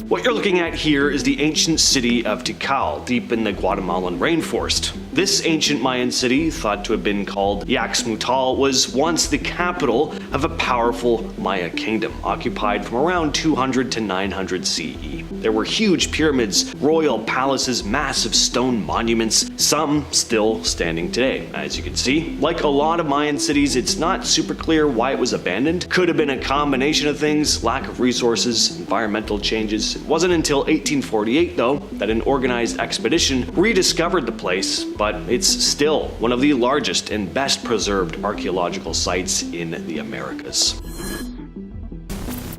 D: What you're looking at here is the ancient city of Tikal, deep in the Guatemalan rainforest. This ancient Mayan city, thought to have been called Yaxmutal, was once the capital of a powerful Maya kingdom, occupied from around 200 to 900 CE. There were huge pyramids, royal palaces, massive stone monuments, some still standing today. As you can see, like a lot of Mayan cities, it's not super clear why it was abandoned. Could have been a combination of things: lack of resources, environmental changes. It wasn't until 1848, though, that an organized expedition rediscovered the place, but it's still one of the largest and best preserved archaeological sites in the Americas.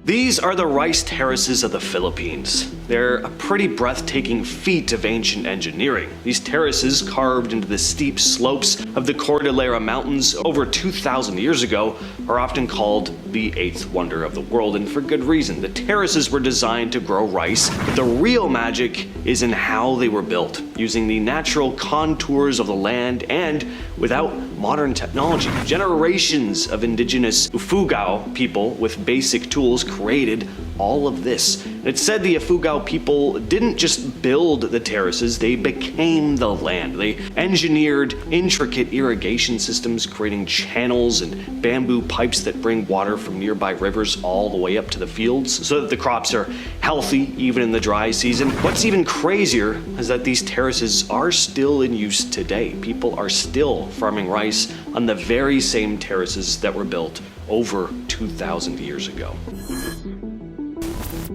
D: These are the rice terraces of the Philippines. They're a pretty breathtaking feat of ancient engineering. These terraces, carved into the steep slopes of the Cordillera Mountains over 2,000 years ago, are often called the eighth wonder of the world, and for good reason. The terraces were designed to grow rice, but the real magic is in how they were built, using the natural contours of the land and without modern technology. Generations of indigenous Ifugao people with basic tools created all of this. And it's said the Ifugao people didn't just build the terraces, they became the land. They engineered intricate irrigation systems, creating channels and bamboo pipes that bring water from nearby rivers all the way up to the fields so that the crops are healthy even in the dry season. What's even crazier is that these terraces are still in use today. People are still farming rice on the very same terraces that were built over 2,000 years ago.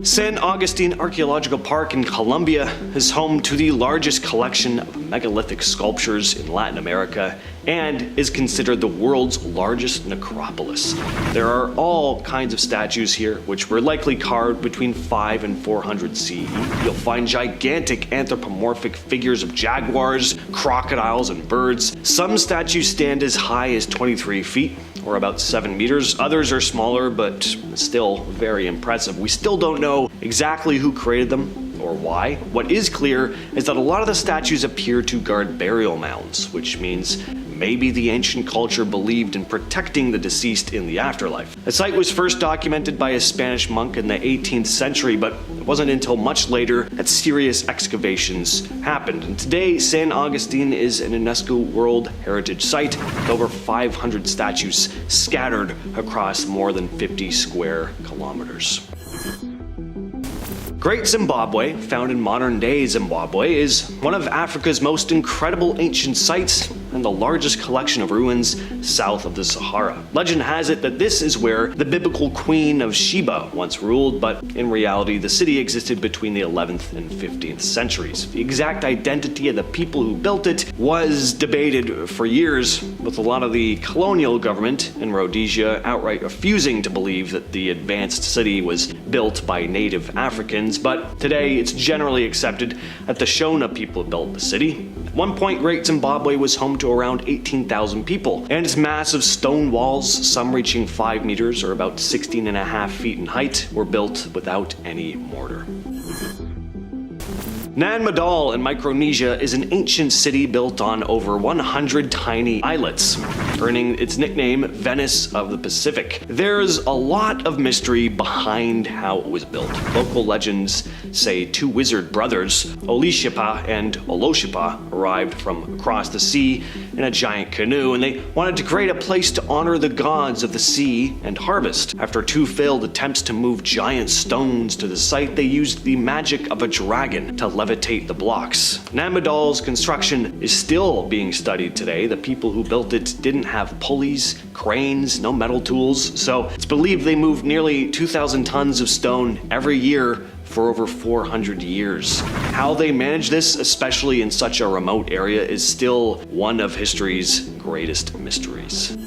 D: San Agustin Archaeological Park in Colombia is home to the largest collection of megalithic sculptures in Latin America and is considered the world's largest necropolis. There are all kinds of statues here, which were likely carved between 5 and 400 CE. You'll find gigantic anthropomorphic figures of jaguars, crocodiles, and birds. Some statues stand as high as 23 feet, or about 7 meters. Others are smaller, but still very impressive. We still don't know exactly who created them or why. What is clear is that a lot of the statues appear to guard burial mounds, which means maybe the ancient culture believed in protecting the deceased in the afterlife. The site was first documented by a Spanish monk in the 18th century, but it wasn't until much later that serious excavations happened. And today, San Agustin is an UNESCO World Heritage Site with over 500 statues scattered across more than 50 square kilometers. Great Zimbabwe, found in modern-day Zimbabwe, is one of Africa's most incredible ancient sites and the largest collection of ruins south of the Sahara. Legend has it that this is where the biblical Queen of Sheba once ruled, but in reality the city existed between the 11th and 15th centuries. The exact identity of the people who built it was debated for years, with a lot of the colonial government in Rhodesia outright refusing to believe that the advanced city was built by native Africans. But today it's generally accepted that the Shona people built the city. At one point, Great Zimbabwe was home to around 18,000 people, and its massive stone walls, some reaching 5 meters or about 16.5 feet in height, were built without any mortar. Nan Madol in Micronesia is an ancient city built on over 100 tiny islets, earning its nickname Venice of the Pacific. There's a lot of mystery behind how it was built. Local legends say two wizard brothers, Olishipa and Oloshipa, arrived from across the sea in a giant canoe, and they wanted to create a place to honor the gods of the sea and harvest. After two failed attempts to move giant stones to the site, they used the magic of a dragon to levitate the blocks. Nan Madol's construction is still being studied today. The people who built it didn't have pulleys, cranes, no metal tools, so it's believed they moved nearly 2,000 tons of stone every year for over 400 years. How they manage this, especially in such a remote area, is still one of history's greatest mysteries.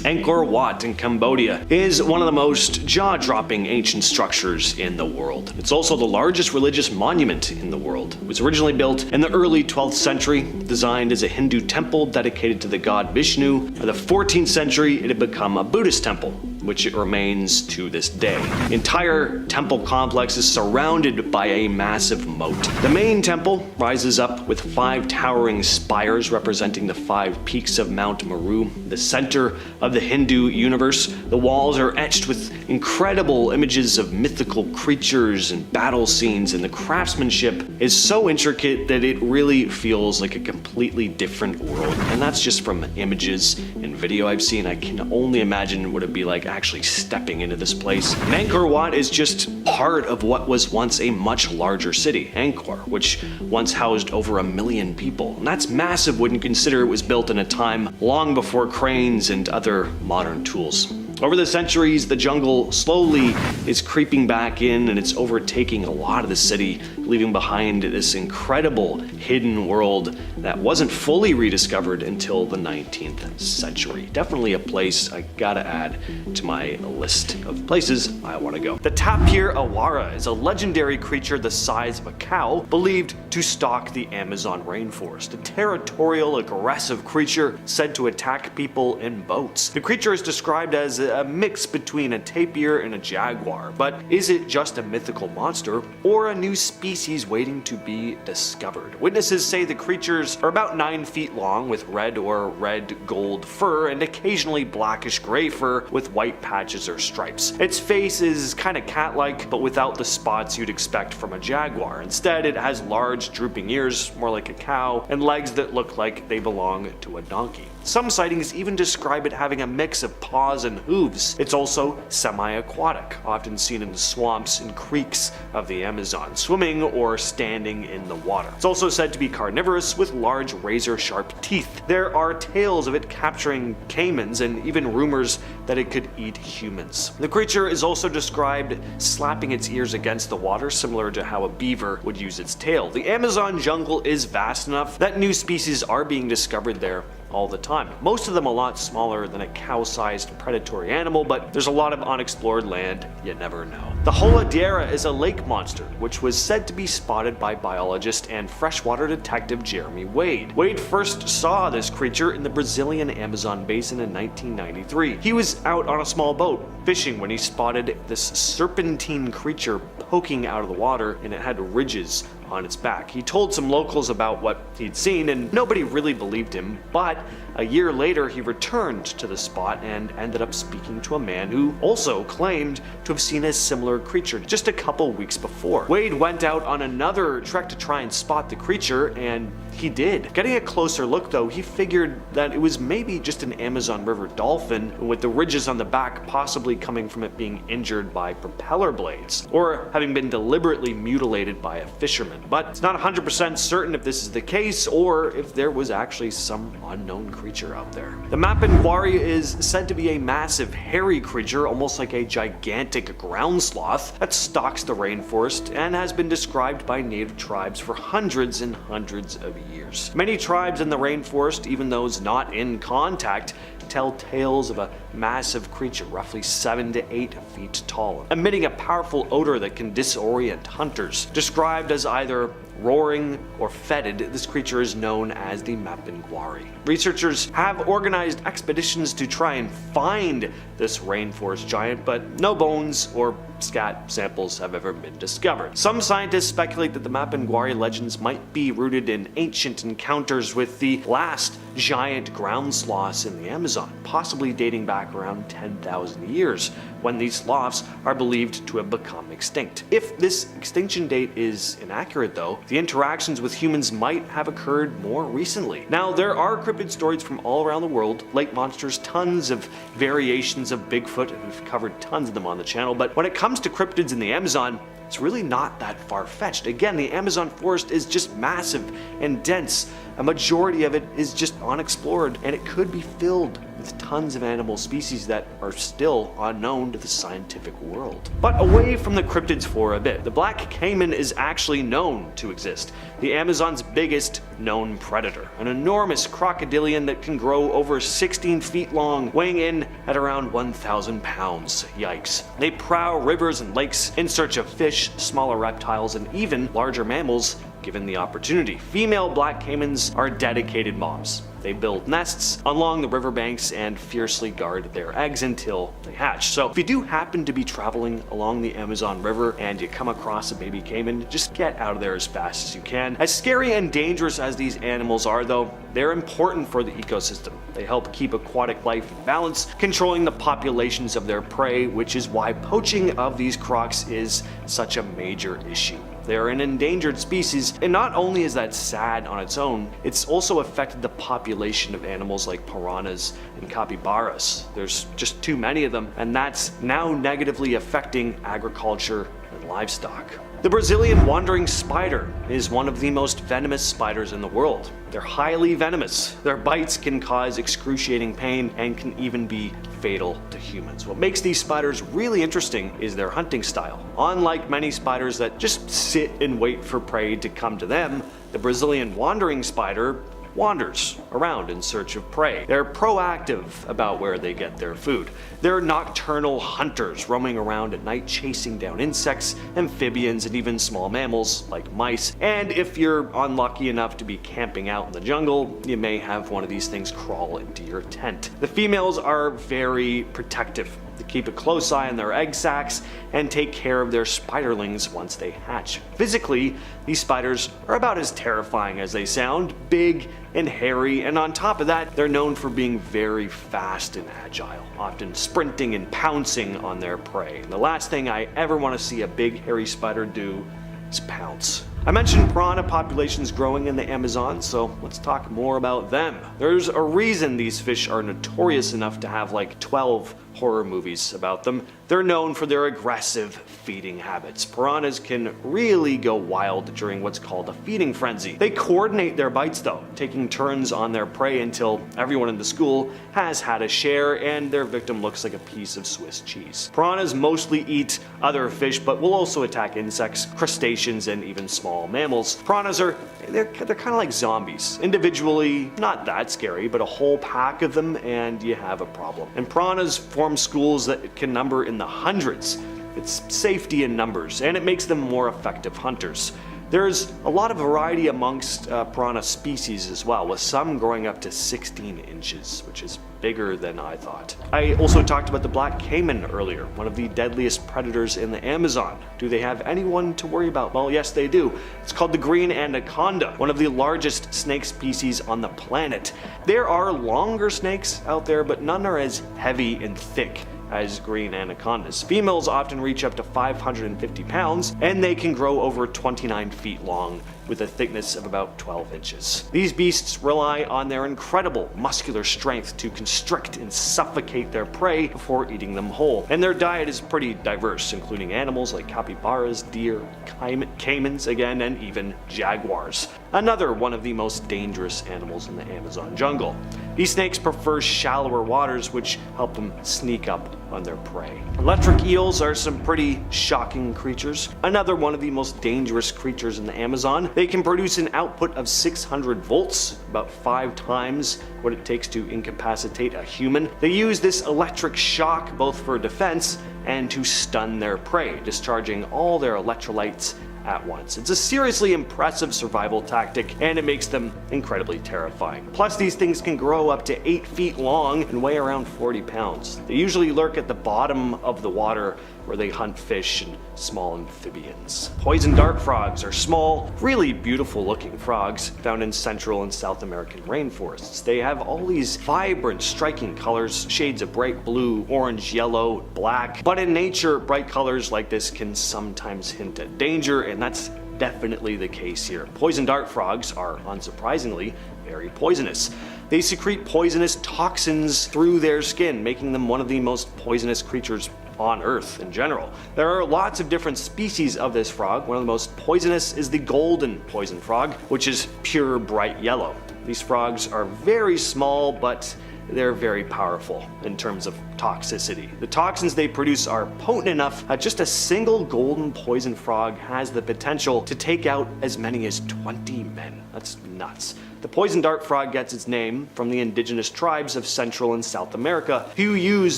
D: Angkor Wat in Cambodia is one of the most jaw-dropping ancient structures in the world. It's also the largest religious monument in the world. It was originally built in the early 12th century, designed as a Hindu temple dedicated to the god Vishnu. By the 14th century, it had become a Buddhist temple, which it remains to this day. The entire temple complex is surrounded by a massive moat. The main temple rises up with 5 towering spires representing the 5 peaks of Mount Meru, the center of the Hindu universe. The walls are etched with incredible images of mythical creatures and battle scenes, and the craftsmanship is so intricate that it really feels like a completely different world. And that's just from images and video I've seen. I can only imagine what it'd be like actually stepping into this place. And Angkor Wat is just part of what was once a much larger city, Angkor, which once housed over 1 million people. And that's massive when you consider it was built in a time long before cranes and other modern tools. Over the centuries, the jungle slowly is creeping back in, and it's overtaking a lot of the city, leaving behind this incredible hidden world that wasn't fully rediscovered until the 19th century. Definitely a place I gotta add to my list of places I want to go. The tapir awara is a legendary creature the size of a cow, believed to stalk the Amazon rainforest. A territorial, aggressive creature said to attack people in boats. The creature is described as a mix between a tapir and a jaguar, but is it just a mythical monster or a new species waiting to be discovered? Witnesses say the creatures are about 9 feet long with red or red gold fur and occasionally blackish gray fur with white patches or stripes. Its face is kind of cat-like, but without the spots you'd expect from a jaguar. Instead, it has large drooping ears, more like a cow, and legs that look like they belong to a donkey. Some sightings even describe it having a mix of paws and hooves. It's also semi-aquatic, often seen in the swamps and creeks of the Amazon, swimming or standing in the water. It's also said to be carnivorous with large razor-sharp teeth. There are tales of it capturing caimans and even rumors that it could eat humans. The creature is also described slapping its ears against the water, similar to how a beaver would use its tail. The Amazon jungle is vast enough that new species are being discovered there all the time. Most of them a lot smaller than a cow-sized predatory animal, but there's a lot of unexplored land, you never know. The Holadera is a lake monster, which was said to be spotted by biologist and freshwater detective Jeremy Wade. Wade first saw this creature in the Brazilian Amazon basin in 1993. He was out on a small boat fishing when he spotted this serpentine creature poking out of the water, and it had ridges on its back. He told some locals about what he'd seen, and nobody really believed him, but a year later he returned to the spot and ended up speaking to a man who also claimed to have seen a similar creature just a couple weeks before. Wade went out on another trek to try and spot the creature, and he did. Getting a closer look though, he figured that it was maybe just an Amazon River dolphin, with the ridges on the back possibly coming from it being injured by propeller blades, or having been deliberately mutilated by a fisherman. But it's not 100% certain if this is the case, or if there was actually some unknown creature out there. The Mapinguari is said to be a massive hairy creature, almost like a gigantic ground sloth, that stalks the rainforest and has been described by native tribes for hundreds and hundreds of years. Many tribes in the rainforest, even those not in contact, tell tales of a massive creature roughly 7 to 8 feet tall, emitting a powerful odor that can disorient hunters. Described as either roaring or fetid, this creature is known as the Mapinguari. Researchers have organized expeditions to try and find this rainforest giant, but no bones or scat samples have ever been discovered. Some scientists speculate that the Mapinguari legends might be rooted in ancient encounters with the last giant ground sloths in the Amazon, possibly dating back around 10,000 years, when these sloths are believed to have become extinct. If this extinction date is inaccurate though, the interactions with humans might have occurred more recently. Now, there are cryptid stories from all around the world, lake monsters, tons of variations of Bigfoot, and we've covered tons of them on the channel, but when it comes to cryptids in the Amazon, it's really not that far-fetched. Again, the Amazon forest is just massive and dense. a majority of it is just unexplored, and it could be filled with tons of animal species that are still unknown to the scientific world. But away from the cryptids for a bit, the black caiman is actually known to exist, the Amazon's biggest known predator, an enormous crocodilian that can grow over 16 feet long, weighing in at around 1,000 pounds. Yikes. They prowl rivers and lakes in search of fish, smaller reptiles, and even larger mammals given the opportunity. Female black caimans are dedicated moms. They build nests along the riverbanks and fiercely guard their eggs until they hatch. So if you do happen to be traveling along the Amazon River and you come across a baby caiman, just get out of there as fast as you can. As scary and dangerous as these animals are though, they're important for the ecosystem. They help keep aquatic life in balance, controlling the populations of their prey, which is why poaching of these crocs is such a major issue. They're an endangered species, and not only is that sad on its own, it's also affected the population of animals like piranhas and capybaras. There's just too many of them, and that's now negatively affecting agriculture and livestock. The Brazilian wandering spider is one of the most venomous spiders in the world. They're highly venomous. Their bites can cause excruciating pain and can even be fatal to humans. What makes these spiders really interesting is their hunting style. Unlike many spiders that just sit and wait for prey to come to them, the Brazilian wandering spider wanders around in search of prey. They're proactive about where they get their food. They're nocturnal hunters roaming around at night chasing down insects, amphibians, and even small mammals like mice. And if you're unlucky enough to be camping out in the jungle, you may have one of these things crawl into your tent. The females are very protective. They keep a close eye on their egg sacs and take care of their spiderlings once they hatch. Physically, these spiders are about as terrifying as they sound, big and hairy, and on top of that, they're known for being very fast and agile, often sprinting and pouncing on their prey. And the last thing I ever want to see a big hairy spider do is pounce. I mentioned piranha populations growing in the Amazon, so let's talk more about them. There's a reason these fish are notorious enough to have like 12 horror movies about them. They're known for their aggressive feeding habits. Piranhas can really go wild during what's called a feeding frenzy. They coordinate their bites though, taking turns on their prey until everyone in the school has had a share and their victim looks like a piece of Swiss cheese. Piranhas mostly eat other fish, but will also attack insects, crustaceans, and even small mammals. Piranhas they're kind of like zombies. Individually, not that scary, but a whole pack of them and you have a problem. And piranhas form schools that can number in the hundreds. It's safety in numbers, and it makes them more effective hunters. There's a lot of variety amongst piranha species as well, with some growing up to 16 inches, which is bigger than I thought. I also talked about the black caiman earlier, one of the deadliest predators in the Amazon. Do they have anyone to worry about? Well, yes, they do. It's called the green anaconda, one of the largest snake species on the planet. There are longer snakes out there, but none are as heavy and thick as green anacondas. Females often reach up to 550 pounds, and they can grow over 29 feet long with a thickness of about 12 inches. These beasts rely on their incredible muscular strength to constrict and suffocate their prey before eating them whole. And their diet is pretty diverse, including animals like capybaras, deer, caimans again, and even jaguars. Another one of the most dangerous animals in the Amazon jungle. These snakes prefer shallower waters, which help them sneak up on their prey. Electric eels are some pretty shocking creatures. Another one of the most dangerous creatures in the Amazon. They can produce an output of 600 volts, about 5 times what it takes to incapacitate a human. They use this electric shock both for defense and to stun their prey, discharging all their electrolytes at once. It's a seriously impressive survival tactic, and it makes them incredibly terrifying. Plus, these things can grow up to 8 feet long and weigh around 40 pounds. They usually lurk at the bottom of the water where they hunt fish and small amphibians. Poison dart frogs are small, really beautiful looking frogs found in Central and South American rainforests. They have all these vibrant, striking colors, shades of bright blue, orange, yellow, black. But in nature, bright colors like this can sometimes hint at danger, and that's definitely the case here. Poison dart frogs are, unsurprisingly, very poisonous. They secrete poisonous toxins through their skin, making them one of the most poisonous creatures on Earth in general. There are lots of different species of this frog. One of the most poisonous is the golden poison frog, which is pure bright yellow. These frogs are very small, but they're very powerful in terms of toxicity. The toxins they produce are potent enough that just a single golden poison frog has the potential to take out as many as 20 men. That's nuts. The poison dart frog gets its name from the indigenous tribes of Central and South America who use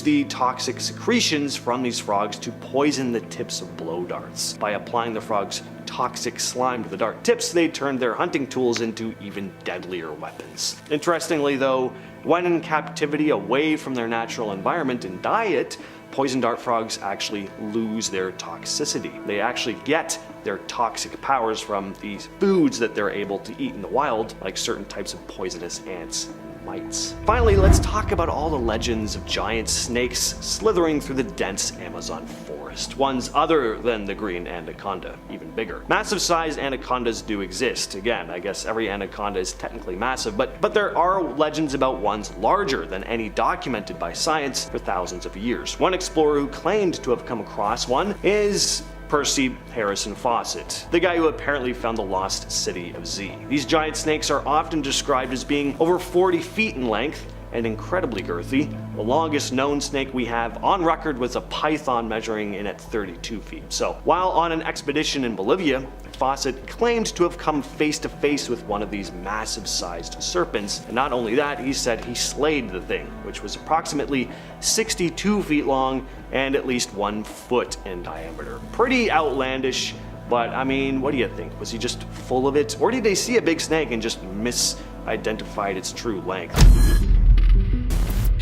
D: the toxic secretions from these frogs to poison the tips of blow darts. By applying the frog's toxic slime to the dart tips, they turned their hunting tools into even deadlier weapons. Interestingly though, when in captivity away from their natural environment and diet, poison dart frogs actually lose their toxicity. They actually get their toxic powers from these foods that they're able to eat in the wild, like certain types of poisonous ants and mites. Finally, let's talk about all the legends of giant snakes slithering through the dense Amazon forest. Ones other than the green anaconda, even bigger. Massive sized anacondas do exist. Again, I guess every anaconda is technically massive, but there are legends about ones larger than any documented by science for thousands of years. One explorer who claimed to have come across one is Percy Harrison Fawcett, the guy who apparently found the lost city of Z. These giant snakes are often described as being over 40 feet in length and incredibly girthy. The longest known snake we have on record was a python measuring in at 32 feet. So while on an expedition in Bolivia, Fawcett claimed to have come face to face with one of these massive sized serpents. And not only that, he said he slayed the thing, which was approximately 62 feet long and at least 1 foot in diameter. Pretty outlandish, but I mean, what do you think? Was he just full of it? Or did they see a big snake and just misidentified its true length?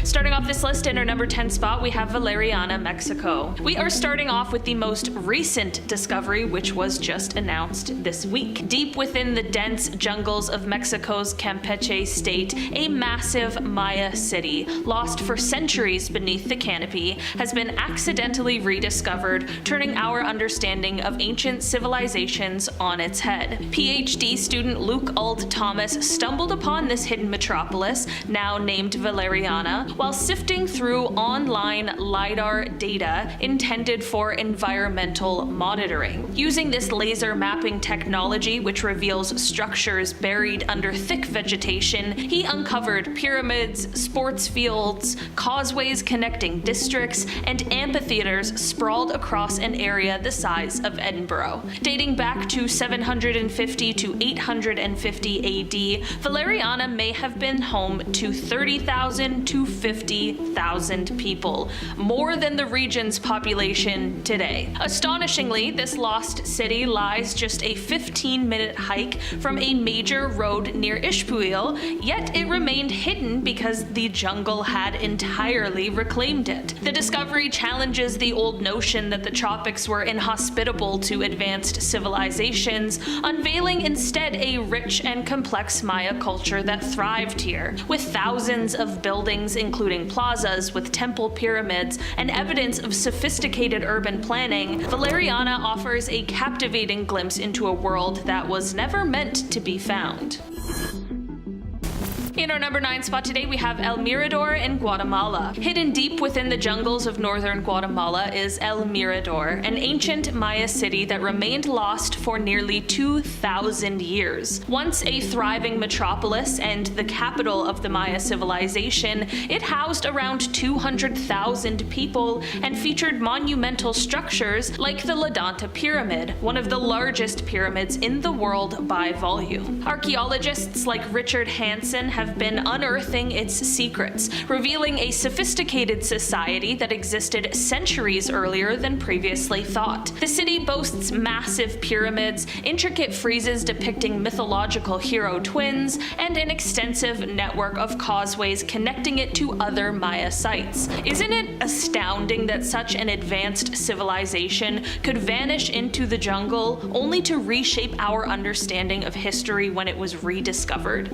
A: Starting off this list in our number 10 spot, we have Valeriana, Mexico. We are starting off with the most recent discovery, which was just announced this week. Deep within the dense jungles of Mexico's Campeche state, a massive Maya city, lost for centuries beneath the canopy, has been accidentally rediscovered, turning our understanding of ancient civilizations on its head. PhD student Luke Ald Thomas stumbled upon this hidden metropolis, now named Valeriana, while sifting through online LiDAR data intended for environmental monitoring. Using this laser mapping technology, which reveals structures buried under thick vegetation, he uncovered pyramids, sports fields, causeways connecting districts, and amphitheaters sprawled across an area the size of Edinburgh. Dating back to 750 to 850 AD, Valeriana may have been home to 30,000 to 50,000 people, more than the region's population today. Astonishingly, this lost city lies just a 15-minute hike from a major road near Ishpuil, yet it remained hidden because the jungle had entirely reclaimed it. The discovery challenges the old notion that the tropics were inhospitable to advanced civilizations, unveiling instead a rich and complex Maya culture that thrived here, with thousands of buildings including plazas with temple pyramids and evidence of sophisticated urban planning. Valeriana offers a captivating glimpse into a world that was never meant to be found. In our number 9 spot today, we have El Mirador in Guatemala. Hidden deep within the jungles of northern Guatemala is El Mirador, an ancient Maya city that remained lost for nearly 2,000 years. Once a thriving metropolis and the capital of the Maya civilization, it housed around 200,000 people and featured monumental structures like the Ladanta Pyramid, one of the largest pyramids in the world by volume. Archaeologists like Richard Hansen have been unearthing its secrets, revealing a sophisticated society that existed centuries earlier than previously thought. The city boasts massive pyramids, intricate friezes depicting mythological hero twins, and an extensive network of causeways connecting it to other Maya sites. Isn't it astounding that such an advanced civilization could vanish into the jungle only to reshape our understanding of history when it was rediscovered?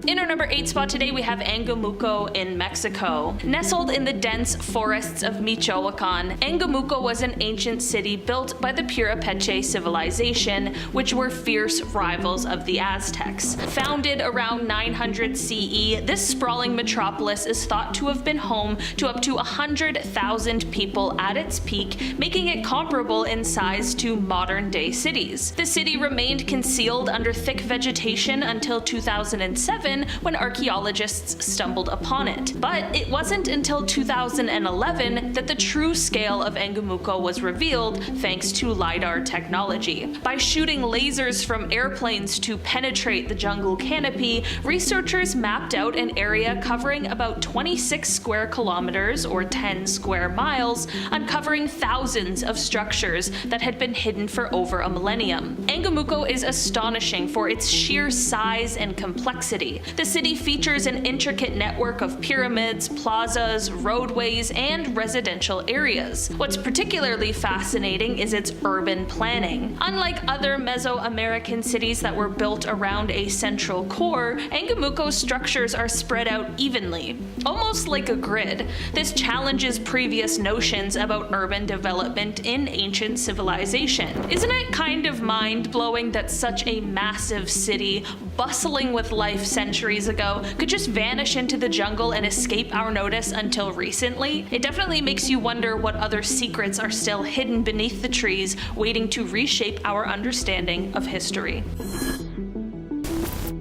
A: In our number 8 spot today, we have Angamuco in Mexico. Nestled in the dense forests of Michoacan, Angamuco was an ancient city built by the Purépecha civilization, which were fierce rivals of the Aztecs. Founded around 900 CE, this sprawling metropolis is thought to have been home to up to 100,000 people at its peak, making it comparable in size to modern-day cities. The city remained concealed under thick vegetation until 2007, when archaeologists stumbled upon it. But it wasn't until 2011 that the true scale of Angamuco was revealed thanks to LiDAR technology. By shooting lasers from airplanes to penetrate the jungle canopy, researchers mapped out an area covering about 26 square kilometers or 10 square miles, uncovering thousands of structures that had been hidden for over a millennium. Angamuco is astonishing for its sheer size and complexity. The city features an intricate network of pyramids, plazas, roadways, and residential areas. What's particularly fascinating is its urban planning. Unlike other Mesoamerican cities that were built around a central core, Angamuco's structures are spread out evenly, almost like a grid. This challenges previous notions about urban development in ancient civilization. Isn't it kind of mind-blowing that such a massive city, bustling with life centuries ago, could just vanish into the jungle and escape our notice until recently? It definitely makes you wonder what other secrets are still hidden beneath the trees, waiting to reshape our understanding of history.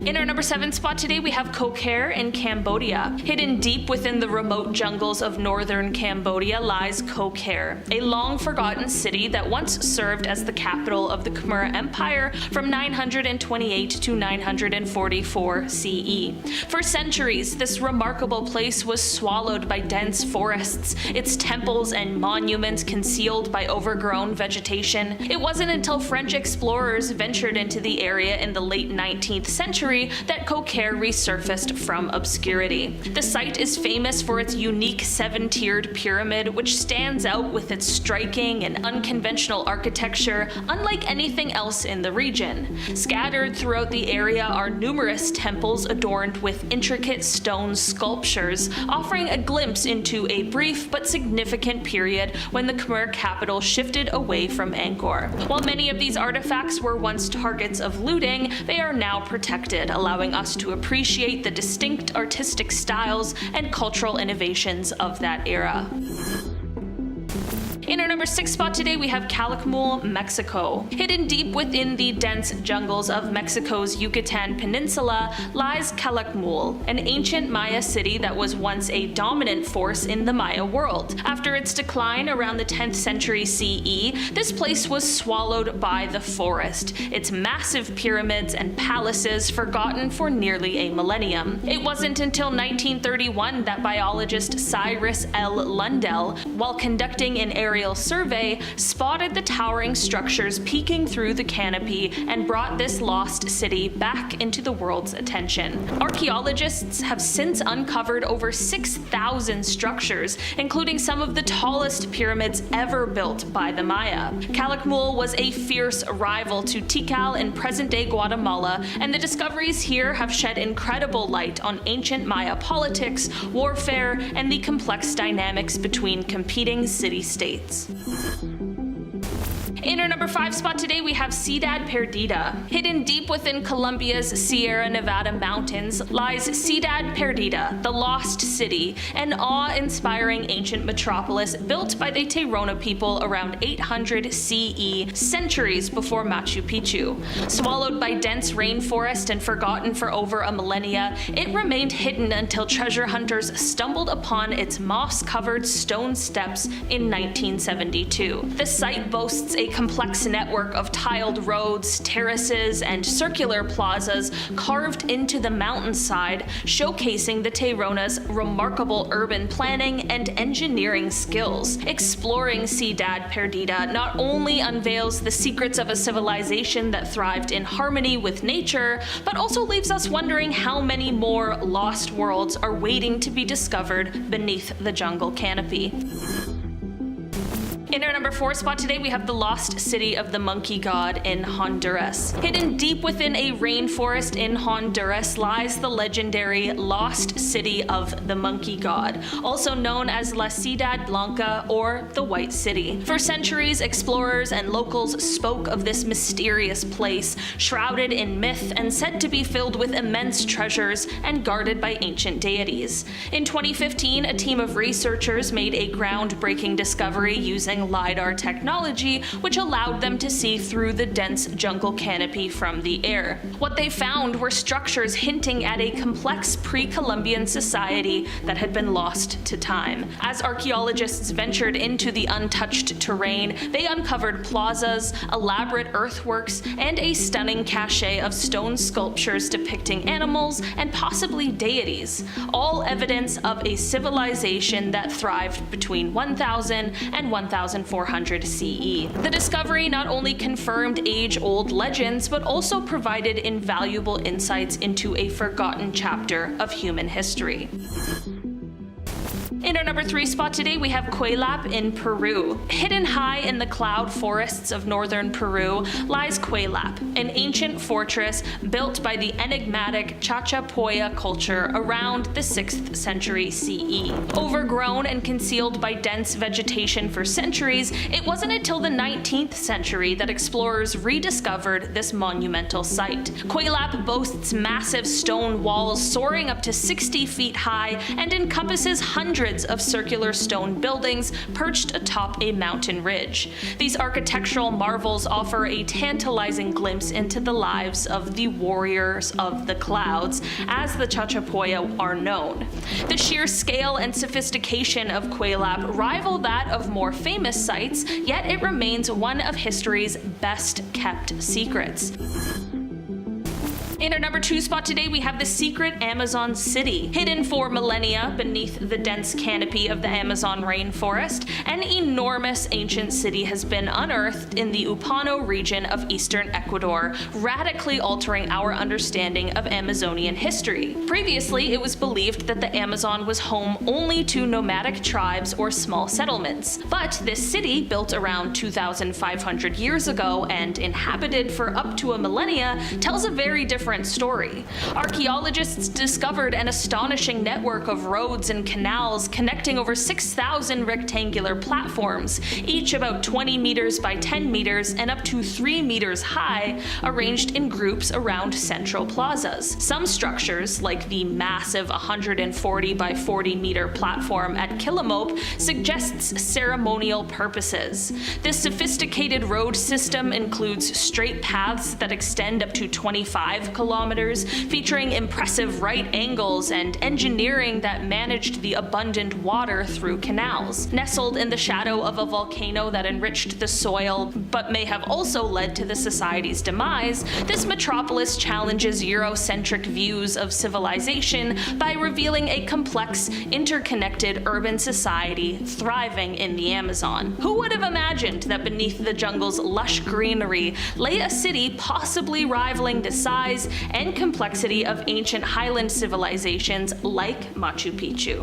A: In our number 7 spot today, we have Koh Ker in Cambodia. Hidden deep within the remote jungles of northern Cambodia lies Koh Ker, a long-forgotten city that once served as the capital of the Khmer Empire from 928 to 944 CE. For centuries, this remarkable place was swallowed by dense forests, its temples and monuments concealed by overgrown vegetation. It wasn't until French explorers ventured into the area in the late 19th century that Koh Ker resurfaced from obscurity. The site is famous for its unique 7-tiered pyramid, which stands out with its striking and unconventional architecture, unlike anything else in the region. Scattered throughout the area are numerous temples adorned with intricate stone sculptures, offering a glimpse into a brief but significant period when the Khmer capital shifted away from Angkor. While many of these artifacts were once targets of looting, they are now protected, allowing us to appreciate the distinct artistic styles and cultural innovations of that era. In our number 6 spot today, we have Calakmul, Mexico. Hidden deep within the dense jungles of Mexico's Yucatan Peninsula lies Calakmul, an ancient Maya city that was once a dominant force in the Maya world. After its decline around the 10th century CE, this place was swallowed by the forest, its massive pyramids and palaces forgotten for nearly a millennium. It wasn't until 1931 that biologist Cyrus L. Lundell, while conducting an aerial survey, spotted the towering structures peeking through the canopy and brought this lost city back into the world's attention. Archaeologists have since uncovered over 6,000 structures, including some of the tallest pyramids ever built by the Maya. Calakmul was a fierce rival to Tikal in present-day Guatemala, and the discoveries here have shed incredible light on ancient Maya politics, warfare, and the complex dynamics between competing city-states. In our number 5 spot today, we have Ciudad Perdida. Hidden deep within Colombia's Sierra Nevada mountains lies Ciudad Perdida, the Lost City, an awe-inspiring ancient metropolis built by the Tairona people around 800 CE, centuries before Machu Picchu. Swallowed by dense rainforest and forgotten for over a millennia, it remained hidden until treasure hunters stumbled upon its moss-covered stone steps in 1972. The site boasts a complex network of tiled roads, terraces, and circular plazas carved into the mountainside, showcasing the Tairona's remarkable urban planning and engineering skills. Exploring Ciudad Perdida not only unveils the secrets of a civilization that thrived in harmony with nature, but also leaves us wondering how many more lost worlds are waiting to be discovered beneath the jungle canopy. In our number 4 spot today, we have the lost city of the monkey god in Honduras. Hidden deep within a rainforest in Honduras lies the legendary lost city of the monkey god, also known as La Ciudad Blanca or the White City. For centuries, explorers and locals spoke of this mysterious place, shrouded in myth and said to be filled with immense treasures and guarded by ancient deities. In 2015, a team of researchers made a groundbreaking discovery using LiDAR technology, which allowed them to see through the dense jungle canopy from the air. What they found were structures hinting at a complex pre-Columbian society that had been lost to time. As archaeologists ventured into the untouched terrain, they uncovered plazas, elaborate earthworks, and a stunning cache of stone sculptures depicting animals and possibly deities, all evidence of a civilization that thrived between 1000 and 1400 CE. The discovery not only confirmed age-old legends, but also provided invaluable insights into a forgotten chapter of human history. In our number 3 spot today, we have Cuelap in Peru. Hidden high in the cloud forests of northern Peru lies Cuelap, an ancient fortress built by the enigmatic Chachapoya culture around the 6th century CE. Overgrown and concealed by dense vegetation for centuries, it wasn't until the 19th century that explorers rediscovered this monumental site. Cuelap boasts massive stone walls soaring up to 60 feet high and encompasses hundreds of circular stone buildings perched atop a mountain ridge. These architectural marvels offer a tantalizing glimpse into the lives of the warriors of the clouds, as the Chachapoya are known. The sheer scale and sophistication of Cuelap rival that of more famous sites, yet it remains one of history's best kept secrets. In our number 2 spot today, we have the secret Amazon city. Hidden for millennia beneath the dense canopy of the Amazon rainforest, an enormous ancient city has been unearthed in the Upano region of eastern Ecuador, radically altering our understanding of Amazonian history. Previously, it was believed that the Amazon was home only to nomadic tribes or small settlements. But this city, built around 2,500 years ago and inhabited for up to a millennia, tells a very different story. Archaeologists discovered an astonishing network of roads and canals connecting over 6,000 rectangular platforms, each about 20 meters by 10 meters and up to 3 meters high, arranged in groups around central plazas. Some structures, like the massive 140 by 40 meter platform at Quilamope, suggests ceremonial purposes. This sophisticated road system includes straight paths that extend up to 25 kilometers, featuring impressive right angles and engineering that managed the abundant water through canals. Nestled in the shadow of a volcano that enriched the soil, but may have also led to the society's demise, this metropolis challenges Eurocentric views of civilization by revealing a complex, interconnected urban society thriving in the Amazon. Who would have imagined that beneath the jungle's lush greenery lay a city possibly rivaling the size and complexity of ancient highland civilizations like Machu Picchu?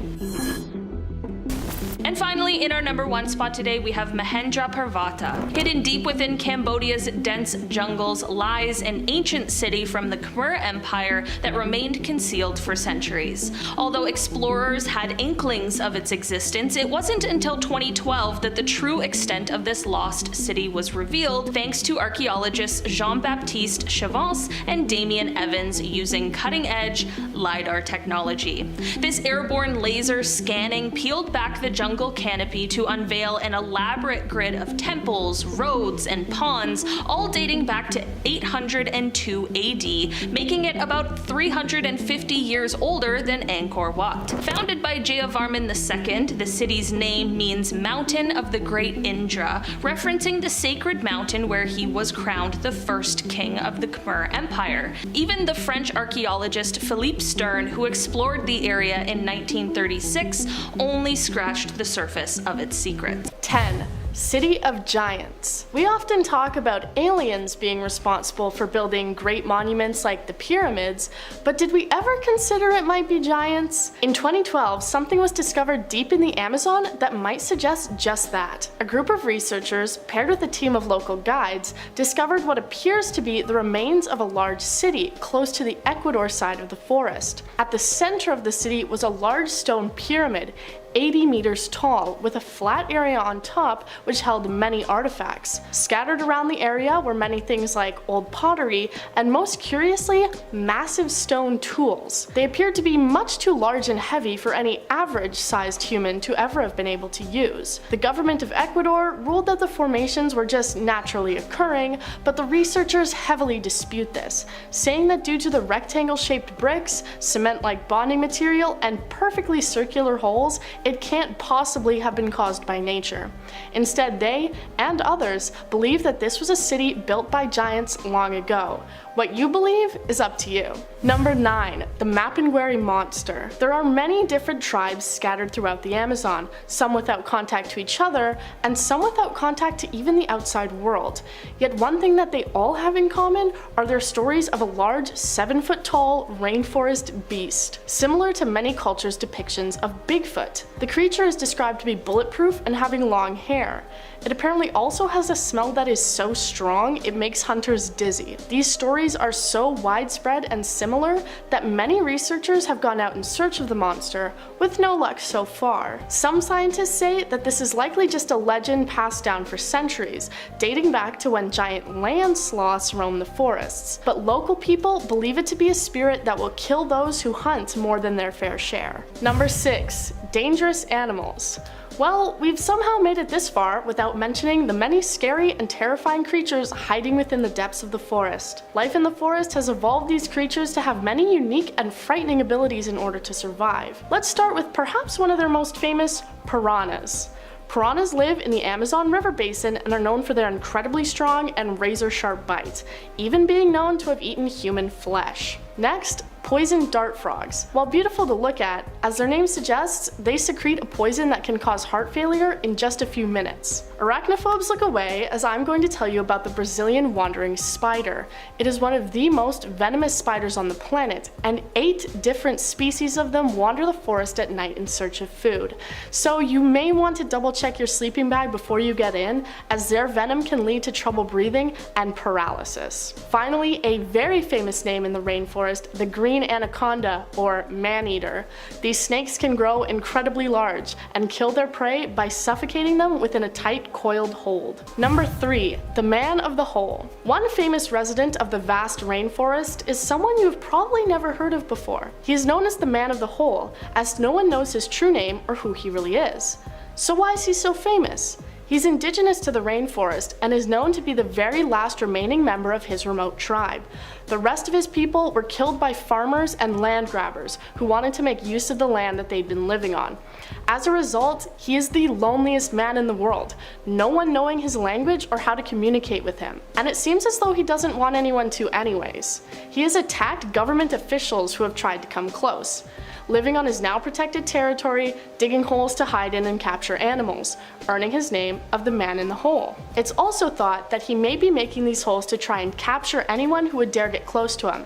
A: And finally, in our number 1 spot today, we have Mahendraparvata. Hidden deep within Cambodia's dense jungles lies an ancient city from the Khmer Empire that remained concealed for centuries. Although explorers had inklings of its existence, it wasn't until 2012 that the true extent of this lost city was revealed, thanks to archaeologists Jean-Baptiste Chavance and Damien Evans using cutting-edge LiDAR technology. This airborne laser scanning peeled back the jungle canopy to unveil an elaborate grid of temples, roads, and ponds, all dating back to 802 AD, making it about 350 years older than Angkor Wat. Founded by Jayavarman II, the city's name means Mountain of the Great Indra, referencing the sacred mountain where he was crowned the first king of the Khmer Empire. Even the French archaeologist Philippe Stern, who explored the area in 1936, only scratched the surface of its secrets.
B: 10.
E: City of Giants. We often talk about aliens being responsible for building great monuments like the pyramids, but did we ever consider it might be giants? In 2012, something was discovered deep in the Amazon that might suggest just that. A group of researchers, paired with a team of local guides, discovered what appears to be the remains of a large city close to the Ecuador side of the forest. At the center of the city was a large stone pyramid, 80 meters tall, with a flat area on top which held many artifacts. Scattered around the area were many things like old pottery and, most curiously, massive stone tools. They appeared to be much too large and heavy for any average-sized human to ever have been able to use. The government of Ecuador ruled that the formations were just naturally occurring, but the researchers heavily dispute this, saying that due to the rectangle-shaped bricks, cement-like bonding material, and perfectly circular holes, it can't possibly have been caused by nature. Instead, they, and others, believe that this was a city built by giants long ago. What you believe is up to you. Number 9. The Mapinguari Monster. There are many different tribes scattered throughout the Amazon, some without contact to each other, and some without contact to even the outside world. Yet one thing that they all have in common are their stories of a large 7-foot-tall rainforest beast, similar to many cultures' depictions of Bigfoot. The creature is described to be bulletproof and having long hair. It apparently also has a smell that is so strong it makes hunters dizzy. These stories are so widespread and similar that many researchers have gone out in search of the monster, with no luck so far. Some scientists say that this is likely just a legend passed down for centuries, dating back to when giant land sloths roamed the forests, but local people believe it to be a spirit that will kill those who hunt more than their fair share. Number 6. Dangerous animals. Well, we've somehow made it this far without mentioning the many scary and terrifying creatures hiding within the depths of the forest. Life in the forest has evolved these creatures to have many unique and frightening abilities in order to survive. Let's start with perhaps one of their most famous, piranhas. Piranhas live in the Amazon River basin and are known for their incredibly strong and razor-sharp bite, even being known to have eaten human flesh. Next, poison dart frogs. While beautiful to look at, as their name suggests, they secrete a poison that can cause heart failure in just a few minutes. Arachnophobes look away, as I'm going to tell you about the Brazilian wandering spider. It is one of the most venomous spiders on the planet, and 8 different species of them wander the forest at night in search of food. So you may want to double check your sleeping bag before you get in, as their venom can lead to trouble breathing and paralysis. Finally, a very famous name in the rainforest, the green anaconda, or man-eater. These snakes can grow incredibly large and kill their prey by suffocating them within a tight, coiled hold. Number 3. The Man of the Hole. One famous resident of the vast rainforest is someone you've probably never heard of before. He is known as the Man of the Hole, as no one knows his true name or who he really is. So why is he so famous? He's indigenous to the rainforest and is known to be the very last remaining member of his remote tribe. The rest of his people were killed by farmers and land grabbers who wanted to make use of the land that they'd been living on. As a result, he is the loneliest man in the world, no one knowing his language or how to communicate with him. And it seems as though he doesn't want anyone to anyways. He has attacked government officials who have tried to come close, living on his now protected territory, digging holes to hide in and capture animals, earning his name of the Man in the Hole. It's also thought that he may be making these holes to try and capture anyone who would dare get close to him.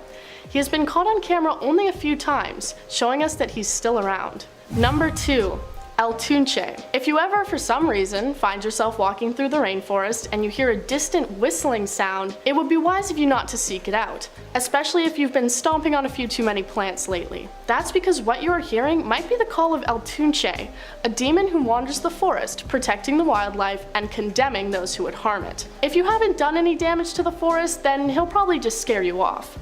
E: He has been caught on camera only a few times, showing us that he's still around. Number 2. El Tunche. If you ever, for some reason, find yourself walking through the rainforest and you hear a distant whistling sound, it would be wise of you not to seek it out, especially if you've been stomping on a few too many plants lately. That's because what you are hearing might be the call of El Tunche, a demon who wanders the forest, protecting the wildlife and condemning those who would harm it. If you haven't done any damage to the forest, then he'll probably just scare you off.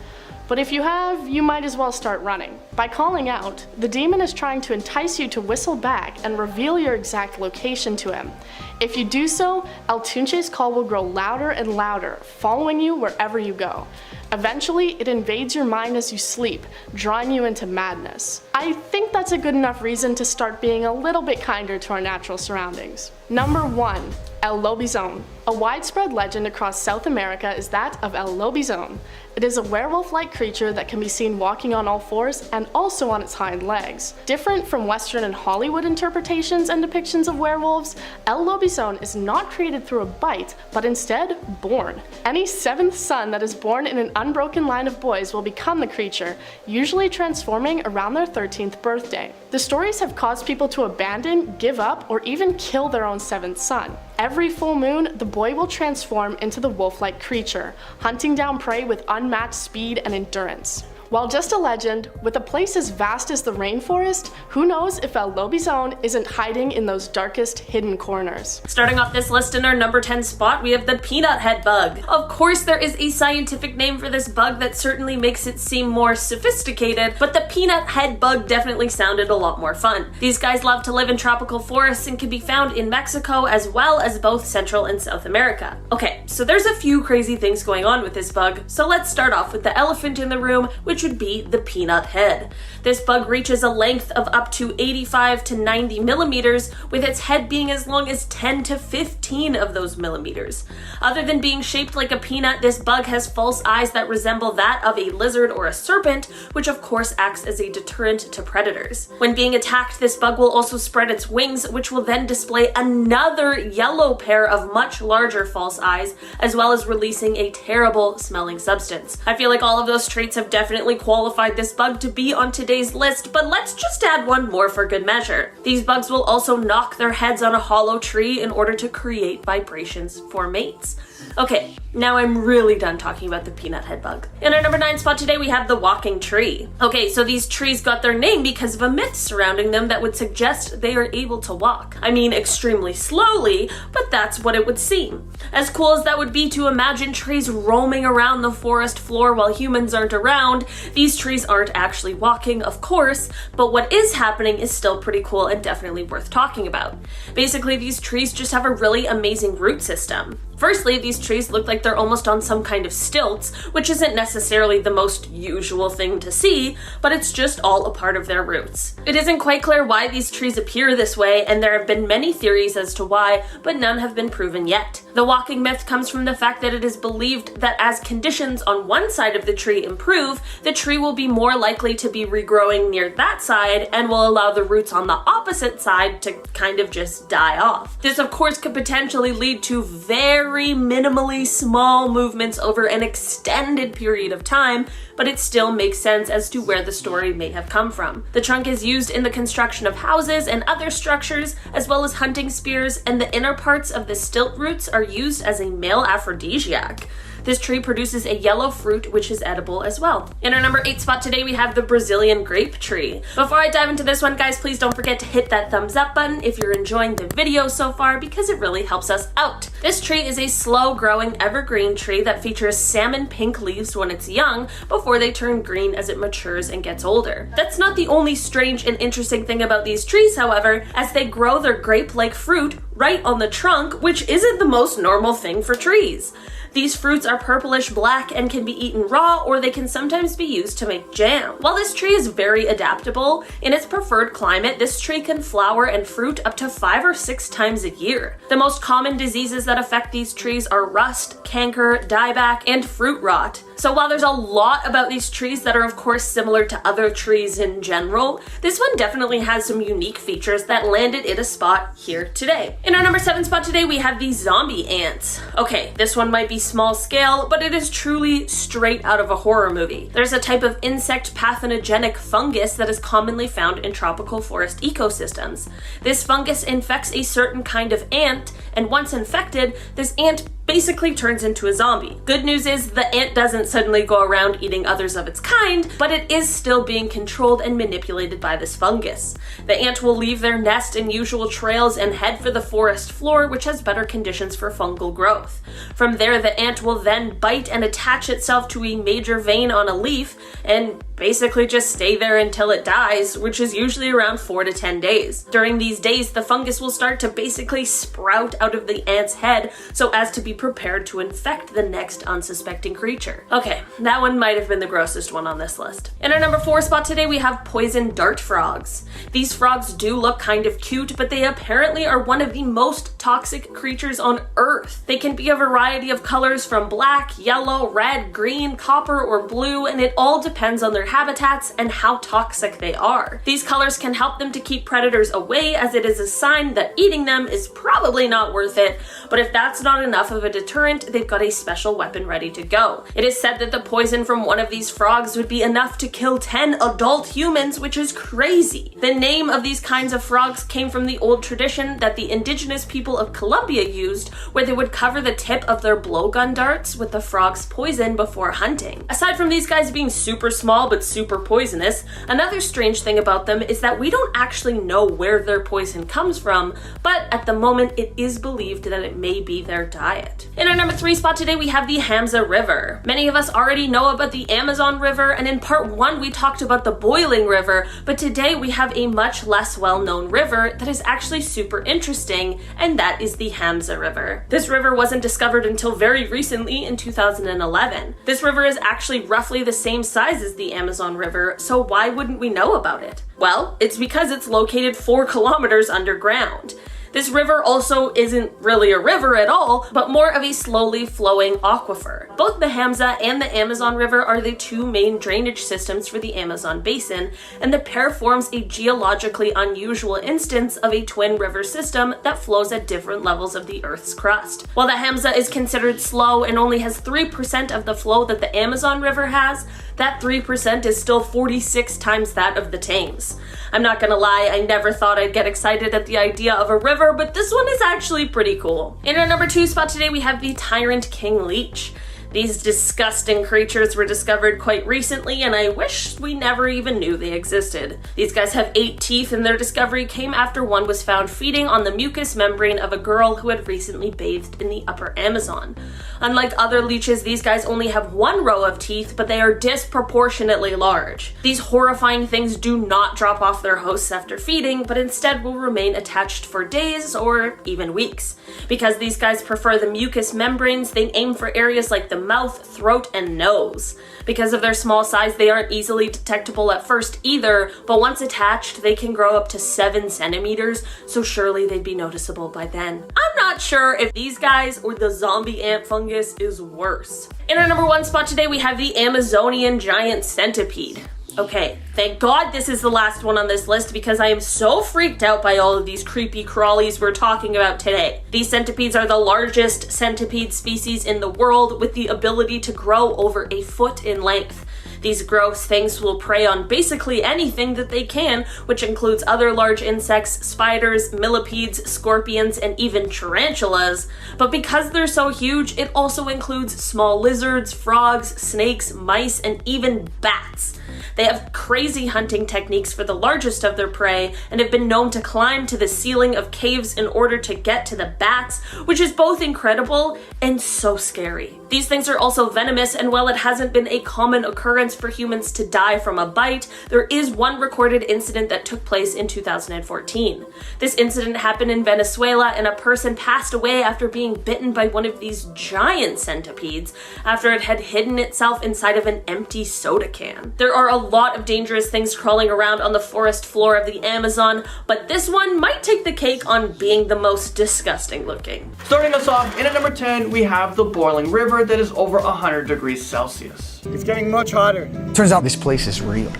E: But if you have, you might as well start running. By calling out, the demon is trying to entice you to whistle back and reveal your exact location to him. If you do so, El Tunche's call will grow louder and louder, following you wherever you go. Eventually, it invades your mind as you sleep, drawing you into madness. I think that's a good enough reason to start being a little bit kinder to our natural surroundings. Number 1. El Lobizon. A widespread legend across South America is that of El Lobizón. It is a werewolf-like creature that can be seen walking on all fours and also on its hind legs. Different from Western and Hollywood interpretations and depictions of werewolves, El Lobizón is not created through a bite, but instead born. Any seventh son that is born in an unbroken line of boys will become the creature, usually transforming around their 13th birthday. The stories have caused people to abandon, give up, or even kill their own seventh son. Every full moon, the boy will transform into the wolf-like creature, hunting down prey with unmatched speed and endurance. While just a legend, with a place as vast as the rainforest, who knows if El Lobizón isn't hiding in those darkest hidden corners.
A: Starting off this list in our number 10 spot, we have the peanut head bug. Of course, there is a scientific name for this bug that certainly makes it seem more sophisticated, but the peanut head bug definitely sounded a lot more fun. These guys love to live in tropical forests and can be found in Mexico as well as both Central and South America. Okay, so there's a few crazy things going on with this bug, so let's start off with the elephant in the room, which would be the peanut head. This bug reaches a length of up to 85 to 90 millimeters, with its head being as long as 10 to 15 of those millimeters. Other than being shaped like a peanut, this bug has false eyes that resemble that of a lizard or a serpent, which of course acts as a deterrent to predators. When being attacked, this bug will also spread its wings, which will then display another yellow pair of much larger false eyes, as well as releasing a terrible smelling substance. I feel like all of those traits have definitely qualified this bug to be on today's list, but let's just add one more for good measure. These bugs will also knock their heads on a hollow tree in order to create vibrations for mates. Okay, now I'm really done talking about the peanut head bug. In our number 9 spot today, we have the walking tree. Okay, so these trees got their name because of a myth surrounding them that would suggest they are able to walk. I mean, extremely slowly, but that's what it would seem. As cool as that would be to imagine trees roaming around the forest floor while humans aren't around, these trees aren't actually walking, of course, but what is happening is still pretty cool and definitely worth talking about. Basically, these trees just have a really amazing root system. Firstly, these trees look like they're almost on some kind of stilts, which isn't necessarily the most usual thing to see, but it's just all a part of their roots. It isn't quite clear why these trees appear this way, and there have been many theories as to why, but none have been proven yet. The walking myth comes from the fact that it is believed that as conditions on one side of the tree improve, the tree will be more likely to be regrowing near that side and will allow the roots on the opposite side to kind of just die off. This of course could potentially lead to very minimally small movements over an extended period of time, but it still makes sense as to where the story may have come from. The trunk is used in the construction of houses and other structures, as well as hunting spears, and the inner parts of the stilt roots are used as a male aphrodisiac. This tree produces a yellow fruit which is edible as well. In our number 8 spot today, we have the Brazilian grape tree. Before I dive into this one, guys, please don't forget to hit that thumbs up button if you're enjoying the video so far, because it really helps us out. This tree is a slow growing evergreen tree that features salmon pink leaves when it's young, before they turn green as it matures and gets older. That's not the only strange and interesting thing about these trees, however, as they grow their grape-like fruit right on the trunk, which isn't the most normal thing for trees. These fruits are purplish black and can be eaten raw, or they can sometimes be used to make jam. While this tree is very adaptable, in its preferred climate, this tree can flower and fruit up to 5 or 6 times a year. The most common diseases that affect these trees are rust, canker, dieback, and fruit rot. So while there's a lot about these trees that are of course similar to other trees in general, this one definitely has some unique features that landed it a spot here today. In our number 7 spot today, we have the zombie ants. Okay, this one might be small scale, but it is truly straight out of a horror movie. There's a type of insect pathogenic fungus that is commonly found in tropical forest ecosystems. This fungus infects a certain kind of ant, and once infected, this ant basically turns into a zombie. Good news is the ant doesn't suddenly go around eating others of its kind, but it is still being controlled and manipulated by this fungus. The ant will leave their nest in usual trails and head for the forest floor, which has better conditions for fungal growth. From there, the ant will then bite and attach itself to a major vein on a leaf, and basically just stay there until it dies, which is usually around 4 to 10 days. During these days, the fungus will start to basically sprout out of the ant's head so as to be prepared to infect the next unsuspecting creature. Okay, that one might have been the grossest one on this list. In our number 4 spot today, we have poison dart frogs. These frogs do look kind of cute, but they apparently are one of the most toxic creatures on Earth. They can be a variety of colors from black, yellow, red, green, copper, or blue, and it all depends on their habitats and how toxic they are. These colors can help them to keep predators away, as it is a sign that eating them is probably not worth it, but if that's not enough of a deterrent, they've got a special weapon ready to go. It is said that the poison from one of these frogs would be enough to kill 10 adult humans, which is crazy. The name of these kinds of frogs came from the old tradition that the indigenous people of Colombia used, where they would cover the tip of their blowgun darts with the frog's poison before hunting. Aside from these guys being super small but super poisonous, another strange thing about them is that we don't actually know where their poison comes from, but at the moment it is believed that it may be their diet. In our number 3 spot today, we have the Hamza River. Many of us already know about the Amazon River, and in part 1 we talked about the boiling river, but today we have a much less well-known river that is actually super interesting, and that is the Hamza River. This river wasn't discovered until very recently in 2011. This river is actually roughly the same size as the Amazon River, so why wouldn't we know about it? Well, it's because it's located 4 kilometers underground. This river also isn't really a river at all, but more of a slowly flowing aquifer. Both the Hamza and the Amazon River are the 2 main drainage systems for the Amazon basin, and the pair forms a geologically unusual instance of a twin river system that flows at different levels of the Earth's crust. While the Hamza is considered slow and only has 3% of the flow that the Amazon River has, that 3% is still 46 times that of the Thames. I'm not gonna lie, I never thought I'd get excited at the idea of a river, but this one is actually pretty cool. In our number 2 spot today, we have the Tyrant King Leech. These disgusting creatures were discovered quite recently, and I wish we never even knew they existed. These guys have 8 teeth, and their discovery came after one was found feeding on the mucous membrane of a girl who had recently bathed in the upper Amazon. Unlike other leeches, these guys only have 1 row of teeth, but they are disproportionately large. These horrifying things do not drop off their hosts after feeding, but instead will remain attached for days or even weeks. Because these guys prefer the mucous membranes, they aim for areas like the mouth, throat, and nose. Because of their small size, they aren't easily detectable at first either, but once attached, they can grow up to 7 centimeters, so surely they'd be noticeable by then. I'm not sure if these guys or the zombie ant fungus is worse. In our number 1 spot today, we have the Amazonian giant centipede. Okay, thank God this is the last one on this list because I am so freaked out by all of these creepy crawlies we're talking about today. These centipedes are the largest centipede species in the world, with the ability to grow over a foot in length. These gross things will prey on basically anything that they can, which includes other large insects, spiders, millipedes, scorpions, and even tarantulas. But because they're so huge, it also includes small lizards, frogs, snakes, mice, and even bats. They have crazy hunting techniques for the largest of their prey and have been known to climb to the ceiling of caves in order to get to the bats, which is both incredible and so scary. These things are also venomous, and while it hasn't been a common occurrence for humans to die from a bite, there is one recorded incident that took place in 2014. This incident happened in Venezuela, and a person passed away after being bitten by one of these giant centipedes after it had hidden itself inside of an empty soda can. There are a lot of dangerous things crawling around on the forest floor of the Amazon, but this one might take the cake on being the most disgusting looking.
F: Starting us off, in at number 10, we have the boiling river that is over 100 degrees Celsius.
G: It's getting much hotter.
H: Turns out this place is real.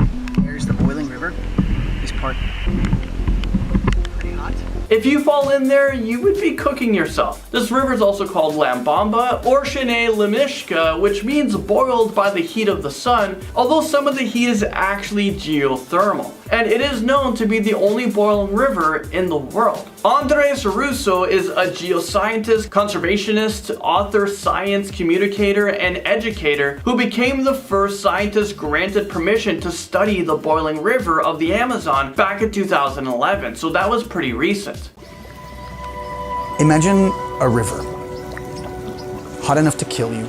G: Here's the boiling river. This part pretty hot.
F: If you fall in there, you would be cooking yourself. This river is also called Lambamba or Shene Lemishka, which means boiled by the heat of the sun, although some of the heat is actually geothermal. And it is known to be the only boiling river in the world. Andres Russo is a geoscientist, conservationist, author, science communicator, and educator who became the first scientist granted permission to study the boiling river of the Amazon back in 2011, so that was pretty recent.
H: Imagine a river, hot enough to kill you,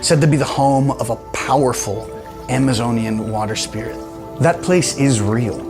H: said to be the home of a powerful Amazonian water spirit. That place is real,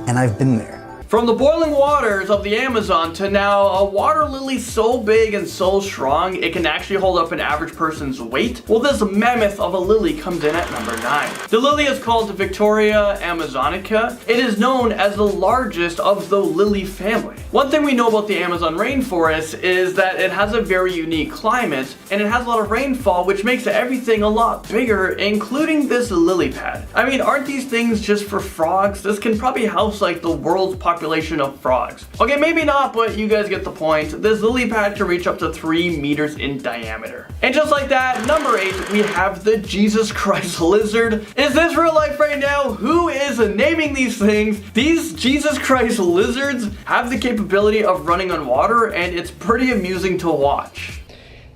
H: and I've been there.
F: From the boiling waters of the Amazon to now a water lily so big and so strong it can actually hold up an average person's weight, well, this mammoth of a lily comes in at number 9. The lily is called Victoria amazonica. It is known as the largest of the lily family. One thing we know about the Amazon rainforest is that it has a very unique climate and it has a lot of rainfall, which makes everything a lot bigger, including this lily pad. I mean, aren't these things just for frogs? This can probably house like the world's population of frogs. Okay, maybe not, but you guys get the point. This lily pad can reach up to 3 meters in diameter. And just like that, number 8, we have the Jesus Christ lizard. Is this real life right now? Who is naming these things? These Jesus Christ lizards have the capability of running on water, and it's pretty amusing to watch.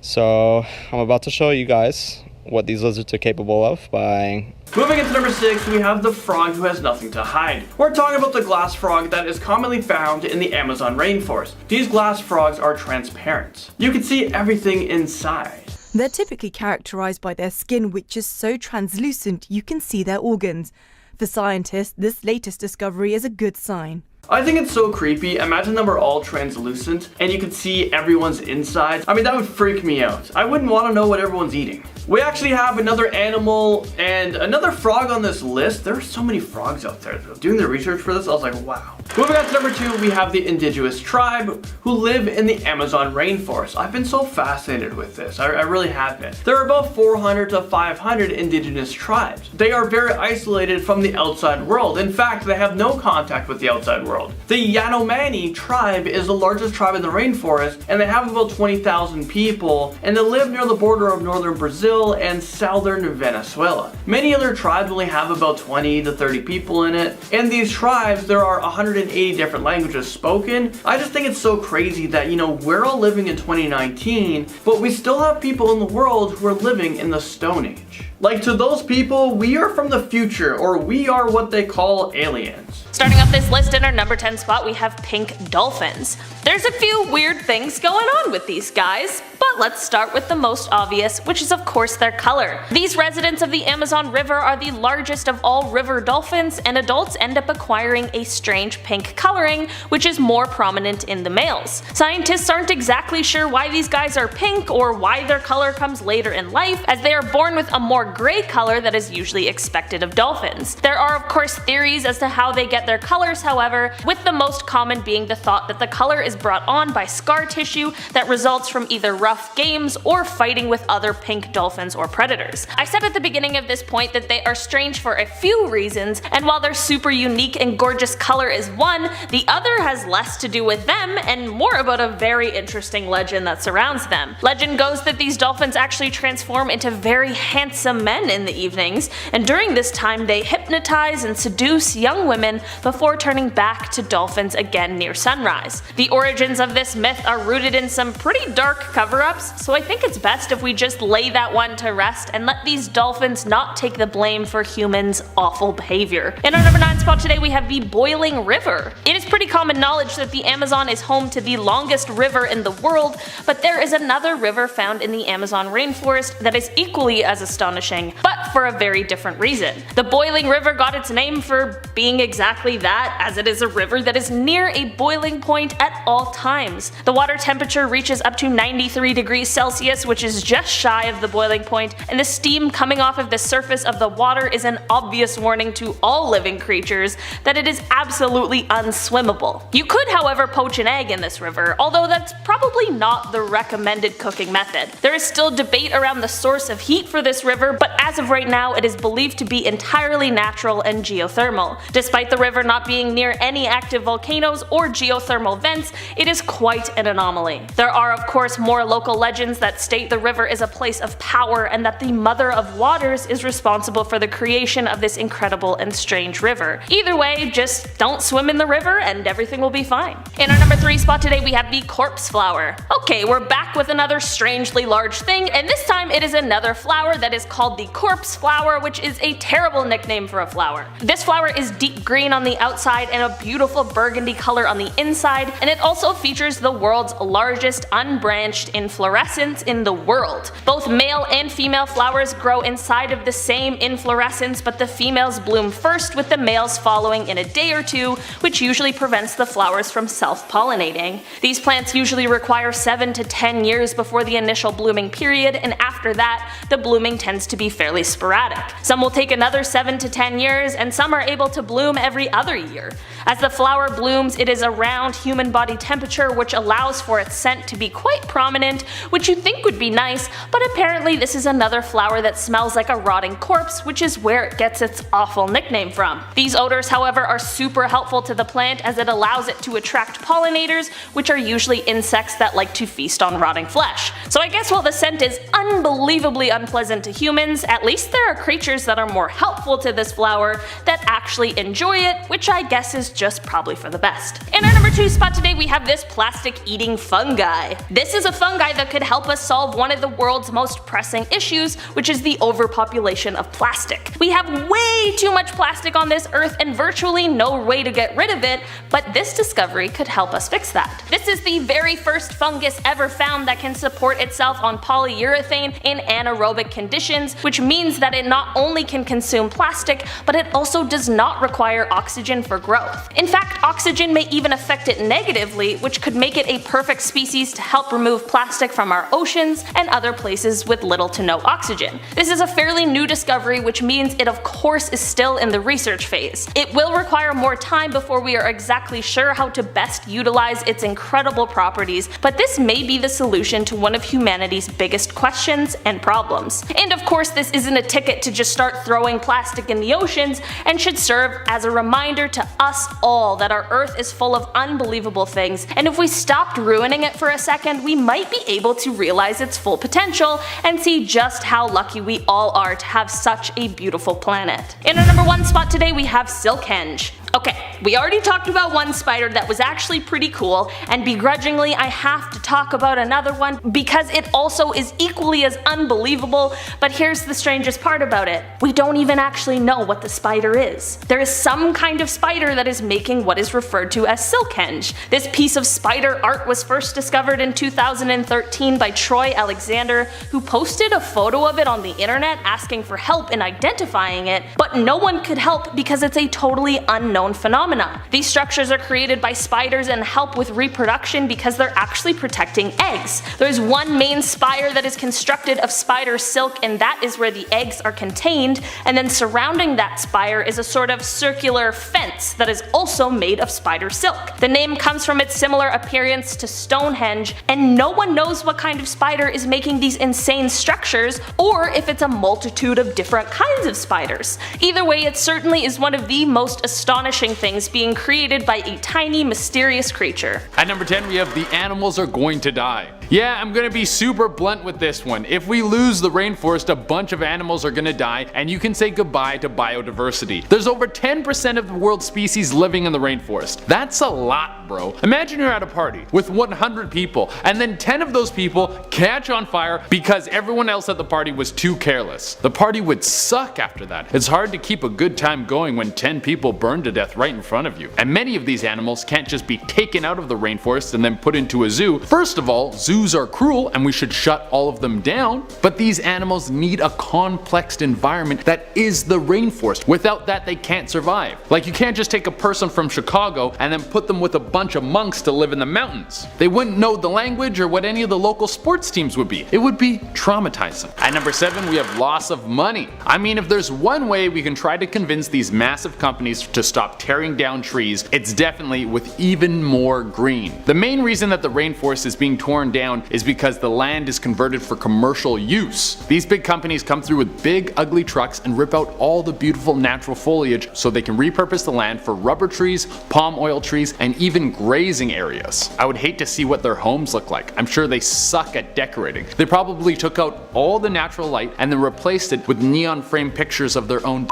I: So I'm about to show you guys what these lizards are capable of by...
F: Moving into number 6, we have the frog who has nothing to hide. We're talking about the glass frog that is commonly found in the Amazon rainforest. These glass frogs are transparent. You can see everything inside.
J: They're typically characterized by their skin, which is so translucent you can see their organs. For scientists, this latest discovery is a good sign.
F: I think it's so creepy. Imagine that we're all translucent and you can see everyone's insides. I mean, that would freak me out. I wouldn't want to know what everyone's eating. We actually have another animal and another frog on this list. There are so many frogs out there though. Doing the research for this, I was like, wow. Moving on to number 2, we have the indigenous tribe who live in the Amazon rainforest. I've been so fascinated with this. I really have been. There are about 400 to 500 indigenous tribes. They are very isolated from the outside world. In fact, they have no contact with the outside world. The Yanomami tribe is the largest tribe in the rainforest, and they have about 20,000 people, and they live near the border of northern Brazil and southern Venezuela. Many other tribes only have about 20 to 30 people in it. In these tribes, there are 180 different languages spoken. I just think it's so crazy that, you know, we're all living in 2019, but we still have people in the world who are living in the Stone Age. Like, to those people, we are from the future, or we are what they call aliens.
A: Starting off this list in our number 10 spot, we have pink dolphins. There's a few weird things going on with these guys, but let's start with the most obvious, which is of course their color. These residents of the Amazon River are the largest of all river dolphins, and adults end up acquiring a strange pink coloring, which is more prominent in the males. Scientists aren't exactly sure why these guys are pink or why their color comes later in life, as they are born with a more gray color that is usually expected of dolphins. There are of course theories as to how they get their colors, however, with the most common being the thought that the color is brought on by scar tissue that results from either rough games or fighting with other pink dolphins or predators. I said at the beginning of this point that they are strange for a few reasons, and while their super unique and gorgeous color is one, the other has less to do with them and more about a very interesting legend that surrounds them. Legend goes that these dolphins actually transform into very handsome men in the evenings, and during this time they hypnotize and seduce young women before turning back to dolphins again near sunrise. The origins of this myth are rooted in some pretty dark cover-ups, so I think it's best if we just lay that one to rest and let these dolphins not take the blame for humans' awful behavior. In our number 9 spot today, we have the boiling river. It is pretty common knowledge that the Amazon is home to the longest river in the world, but there is another river found in the Amazon rainforest that is equally as astonishing, but for a very different reason. The boiling river got its name for being exactly that, as it is a river that is near a boiling point at all times. The water temperature reaches up to 93 degrees Celsius, which is just shy of the boiling point, and the steam coming off of the surface of the water is an obvious warning to all living creatures that it is absolutely unswimmable. You could, however, poach an egg in this river, although that's probably not the recommended cooking method. There is still debate around the source of heat for this river, but as of right now it is believed to be entirely natural and geothermal. Despite the river not being near any active volcanoes or geothermal vents, it is quite an anomaly. There are of course more local legends that state the river is a place of power and that the Mother of Waters is responsible for the creation of this incredible and strange river. Either way, just don't swim in the river and everything will be fine. In our number 3 spot today, we have the corpse flower. Okay, we're back with another strangely large thing, and this time it is another flower that is called the corpse flower, which is a terrible nickname for a flower. This flower is deep green on the outside and a beautiful burgundy color on the inside, and it also also features the world's largest unbranched inflorescence in the world. Both male and female flowers grow inside of the same inflorescence, but the females bloom first, with the males following in a day or two, which usually prevents the flowers from self-pollinating. These plants usually require 7 to 10 years before the initial blooming period, and after that, the blooming tends to be fairly sporadic. Some will take another 7 to 10 years, and some are able to bloom every other year. As the flower blooms, it is around human body temperature, which allows for its scent to be quite prominent, which you'd think would be nice, but apparently this is another flower that smells like a rotting corpse, which is where it gets its awful nickname from. These odors, however, are super helpful to the plant as it allows it to attract pollinators, which are usually insects that like to feast on rotting flesh. So I guess while the scent is unbelievably unpleasant to humans, at least there are creatures that are more helpful to this flower that actually enjoy it, which I guess is just probably for the best. In our number 2 spot today, we have this plastic-eating fungi. This is a fungi that could help us solve one of the world's most pressing issues, which is the overpopulation of plastic. We have way too much plastic on this earth and virtually no way to get rid of it, but this discovery could help us fix that. This is the very first fungus ever found that can support itself on polyurethane in anaerobic conditions, which means that it not only can consume plastic, but it also does not require oxygen for growth. In fact, oxygen may even affect it negatively, which could make it a perfect species to help remove plastic from our oceans and other places with little to no oxygen. This is a fairly new discovery, which means it of course is still in the research phase. It will require more time before we are exactly sure how to best utilize its incredible properties, but this may be the solution to one of humanity's biggest questions and problems. And of course, this isn't a ticket to just start throwing plastic in the oceans, and should serve as a reminder to us all that our Earth is full of unbelievable things, and if we stopped ruining it for a second, we might be able to realize its full potential and see just how lucky we all are to have such a beautiful planet. In our number 1 spot today, we have silkhenge. Okay, we already talked about one spider that was actually pretty cool, and begrudgingly I have to talk about another one because it also is equally as unbelievable, but here's the strangest part about it. We don't even actually know what the spider is. There is some kind of spider that is making what is referred to as silkhenge. This piece of spider art was first discovered in 2013 by Troy Alexander, who posted a photo of it on the internet asking for help in identifying it, but no one could help because it's a totally unknown phenomena. These structures are created by spiders and help with reproduction because they're actually protecting eggs. There's one main spire that is constructed of spider silk, and that is where the eggs are contained, and then surrounding that spire is a sort of circular fence that is also made of spider silk. The name comes from its similar appearance to Stonehenge, and no one knows what kind of spider is making these insane structures, or if it's a multitude of different kinds of spiders. Either way, it certainly is one of the most astonishing things being created by a tiny, mysterious creature.
K: At number 10, we have the animals are going to die. Yeah, I'm gonna be super blunt with this one. If we lose the rainforest, a bunch of animals are gonna die, and you can say goodbye to biodiversity. There's over 10% of the world's species living in the rainforest. That's a lot, bro. Imagine you're at a party with 100 people, and then 10 of those people catch on fire because everyone else at the party was too careless. The party would suck after that. It's hard to keep a good time going when 10 people burn to death right in front of you. And many of these animals can't just be taken out of the rainforest and then put into a zoo. First of all, zoos are cruel and we should shut all of them down, but these animals need a complexed environment that is the rainforest. Without that, they can't survive. Like, you can't just take a person from Chicago and then put them with a bunch of monks to live in the mountains. They wouldn't know the language or what any of the local sports teams would be. It would be traumatizing. At number 7, we have loss of money. I mean, if there's one way we can try to convince these massive companies to stop tearing down trees, it's definitely with even more green. The main reason that the rainforest is being torn down is because the land is converted for commercial use. These big companies come through with big ugly trucks and rip out all the beautiful natural foliage so they can repurpose the land for rubber trees, palm oil trees, and even grazing areas. I would hate to see what their homes look like. I'm sure they suck at decorating. They probably took out all the natural light and then replaced it with neon frame pictures of their own.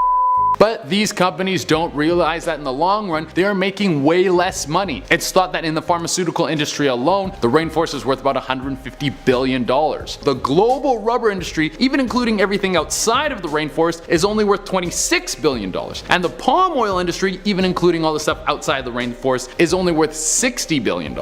K: But these companies don't realize that in the long run, they are making way less money. It's thought that in the pharmaceutical industry alone, the rainforest is worth about $150 billion. The global rubber industry, even including everything outside of the rainforest, is only worth $26 billion. And the palm oil industry, even including all the stuff outside the rainforest, is only worth $60 billion.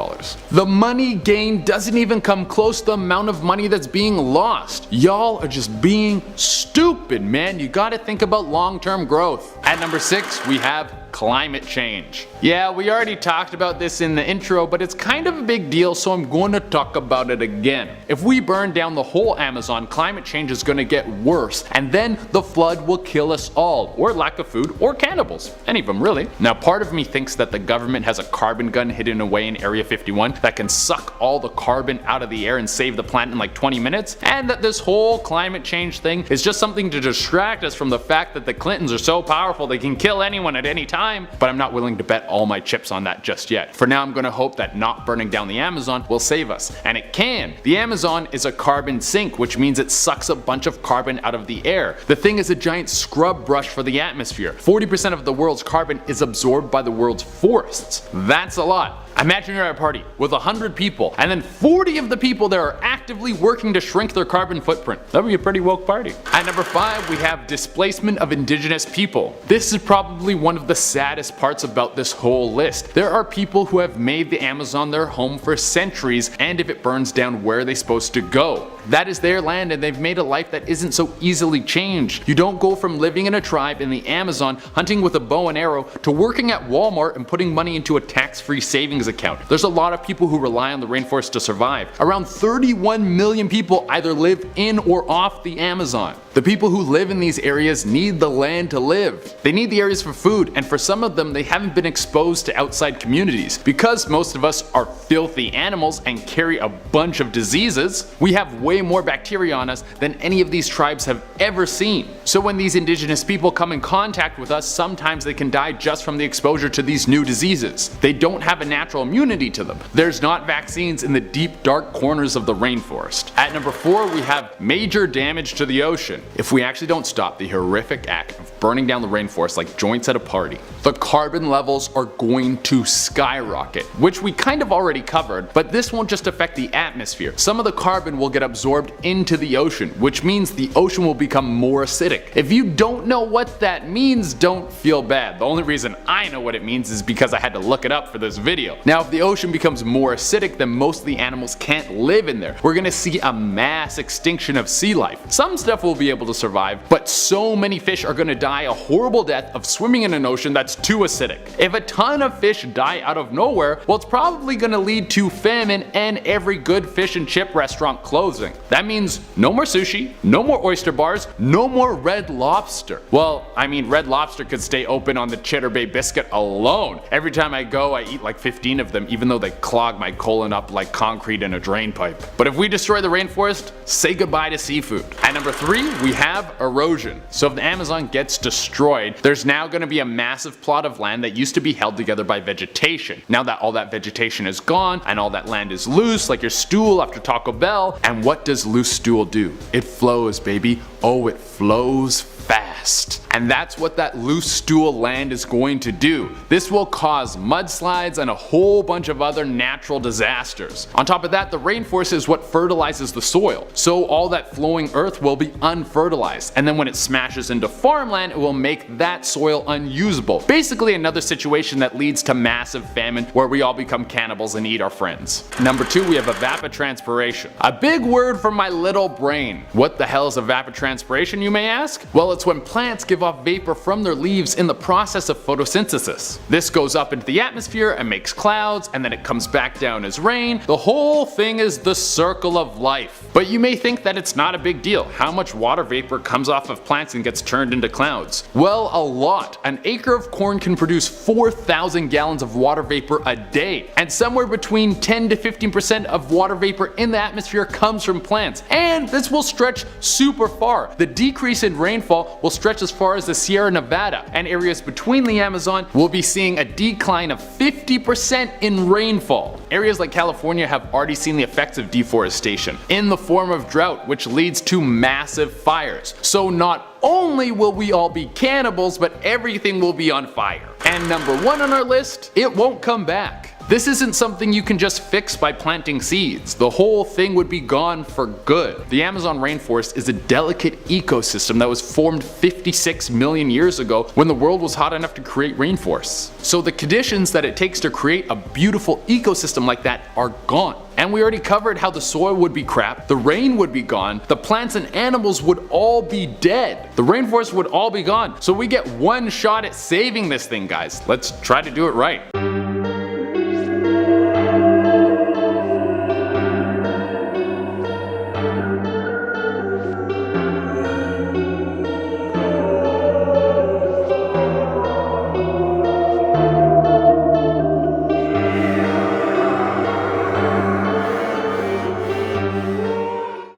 K: The money gained doesn't even come close to the amount of money that's being lost. Y'all are just being stupid, man. You gotta think about long-term growth. At number 6, we have climate change. Yeah, we already talked about this in the intro, but it's kind of a big deal, so I'm going to talk about it again. If we burn down the whole Amazon, climate change is going to get worse, and then the flood will kill us all, or lack of food, or cannibals. Any of them, really. Now, part of me thinks that the government has a carbon gun hidden away in Area 51 that can suck all the carbon out of the air and save the planet in like 20 minutes, and that this whole climate change thing is just something to distract us from the fact that the Clintons are so powerful they can kill anyone at any time. But I'm not willing to bet all my chips on that just yet. For now, I'm going to hope that not burning down the Amazon will save us. And it can. The Amazon is a carbon sink, which means it sucks a bunch of carbon out of the air. The thing is a giant scrub brush for the atmosphere. 40% of the world's carbon is absorbed by the world's forests. That's a lot. Imagine you're at a party with 100 people, and then 40 of the people there are actively working to shrink their carbon footprint. That would be a pretty woke party. At number 5, we have displacement of indigenous people. This is probably one of the saddest parts about this whole list. There are people who have made the Amazon their home for centuries, and if it burns down, where are they supposed to go? That is their land, and they've made a life that isn't so easily changed. You don't go from living in a tribe in the Amazon, hunting with a bow and arrow, to working at Walmart and putting money into a tax-free savings account. There's a lot of people who rely on the rainforest to survive. Around 31 million people either live in or off the Amazon. The people who live in these areas need the land to live. They need the areas for food, and for some of them they haven't been exposed to outside communities. Because most of us are filthy animals and carry a bunch of diseases, we have way more bacteria on us than any of these tribes have ever seen. So when these indigenous people come in contact with us, sometimes they can die just from the exposure to these new diseases. They don't have a natural immunity to them. There's not vaccines in the deep dark corners of the rainforest. At number 4, we have major damage to the ocean. If we actually don't stop the horrific act of burning down the rainforest like joints at a party, the carbon levels are going to skyrocket, which we kind of already covered, but this won't just affect the atmosphere. Some of the carbon will get absorbed into the ocean, which means the ocean will become more acidic. If you don't know what that means, don't feel bad. The only reason I know what it means is because I had to look it up for this video. Now, if the ocean becomes more acidic, then most of the animals can't live in there. We're gonna see a mass extinction of sea life. Some stuff will be able to survive, but so many fish are gonna die a horrible death of swimming in an ocean that's too acidic. If a ton of fish die out of nowhere, well, it's probably gonna lead to famine and every good fish and chip restaurant closing. That means no more sushi, no more oyster bars, no more Red Lobster. Well, I mean, Red Lobster could stay open on the Cheddar Bay biscuit alone. Every time I go, I eat like 15 of them, even though they clog my colon up like concrete in a drain pipe. But if we destroy the rainforest, say goodbye to seafood. At number 3, we have erosion. So if the Amazon gets destroyed, there's now going to be a massive plot of land that used to be held together by vegetation. Now that all that vegetation is gone and all that land is loose, like your stool after Taco Bell, and what does loose stool do? It flows, baby. Oh, it flows fast. And that's what that loose stool land is going to do. This will cause mudslides and a whole bunch of other natural disasters. On top of that, the rainforest is what fertilizes the soil. So all that flowing earth will be unfertilized. And then when it smashes into farmland, it will make that soil unusable. Basically another situation that leads to massive famine where we all become cannibals and eat our friends. Number 2, we have evapotranspiration. A big word for my little brain. What the hell is evapotranspiration, you may ask? Well, it's when plants give off vapor from their leaves in the process of photosynthesis. This goes up into the atmosphere and makes clouds, and then it comes back down as rain. The whole thing is the circle of life. But you may think that it's not a big deal. How much water vapor comes off of plants and gets turned into clouds? Well, a lot. An acre of corn can produce 4,000 gallons of water vapor a day, and somewhere between 10 to 15% of water vapor in the atmosphere comes from plants. And this will stretch super far. The decrease in rainfall will stretch as far as the Sierra Nevada, and areas between the Amazon will be seeing a decline of 50% in rainfall. Areas like California have already seen the effects of deforestation in the form of drought, which leads to massive fires. So not only will we all be cannibals, but everything will be on fire. And number 1 on our list, it won't come back. This isn't something you can just fix by planting seeds. The whole thing would be gone for good. The Amazon rainforest is a delicate ecosystem that was formed 56 million years ago when the world was hot enough to create rainforests. So the conditions that it takes to create a beautiful ecosystem like that are gone. And we already covered how the soil would be crap, the rain would be gone, the plants and animals would all be dead. The rainforest would all be gone. So we get one shot at saving this thing, guys. Let's try to do it right.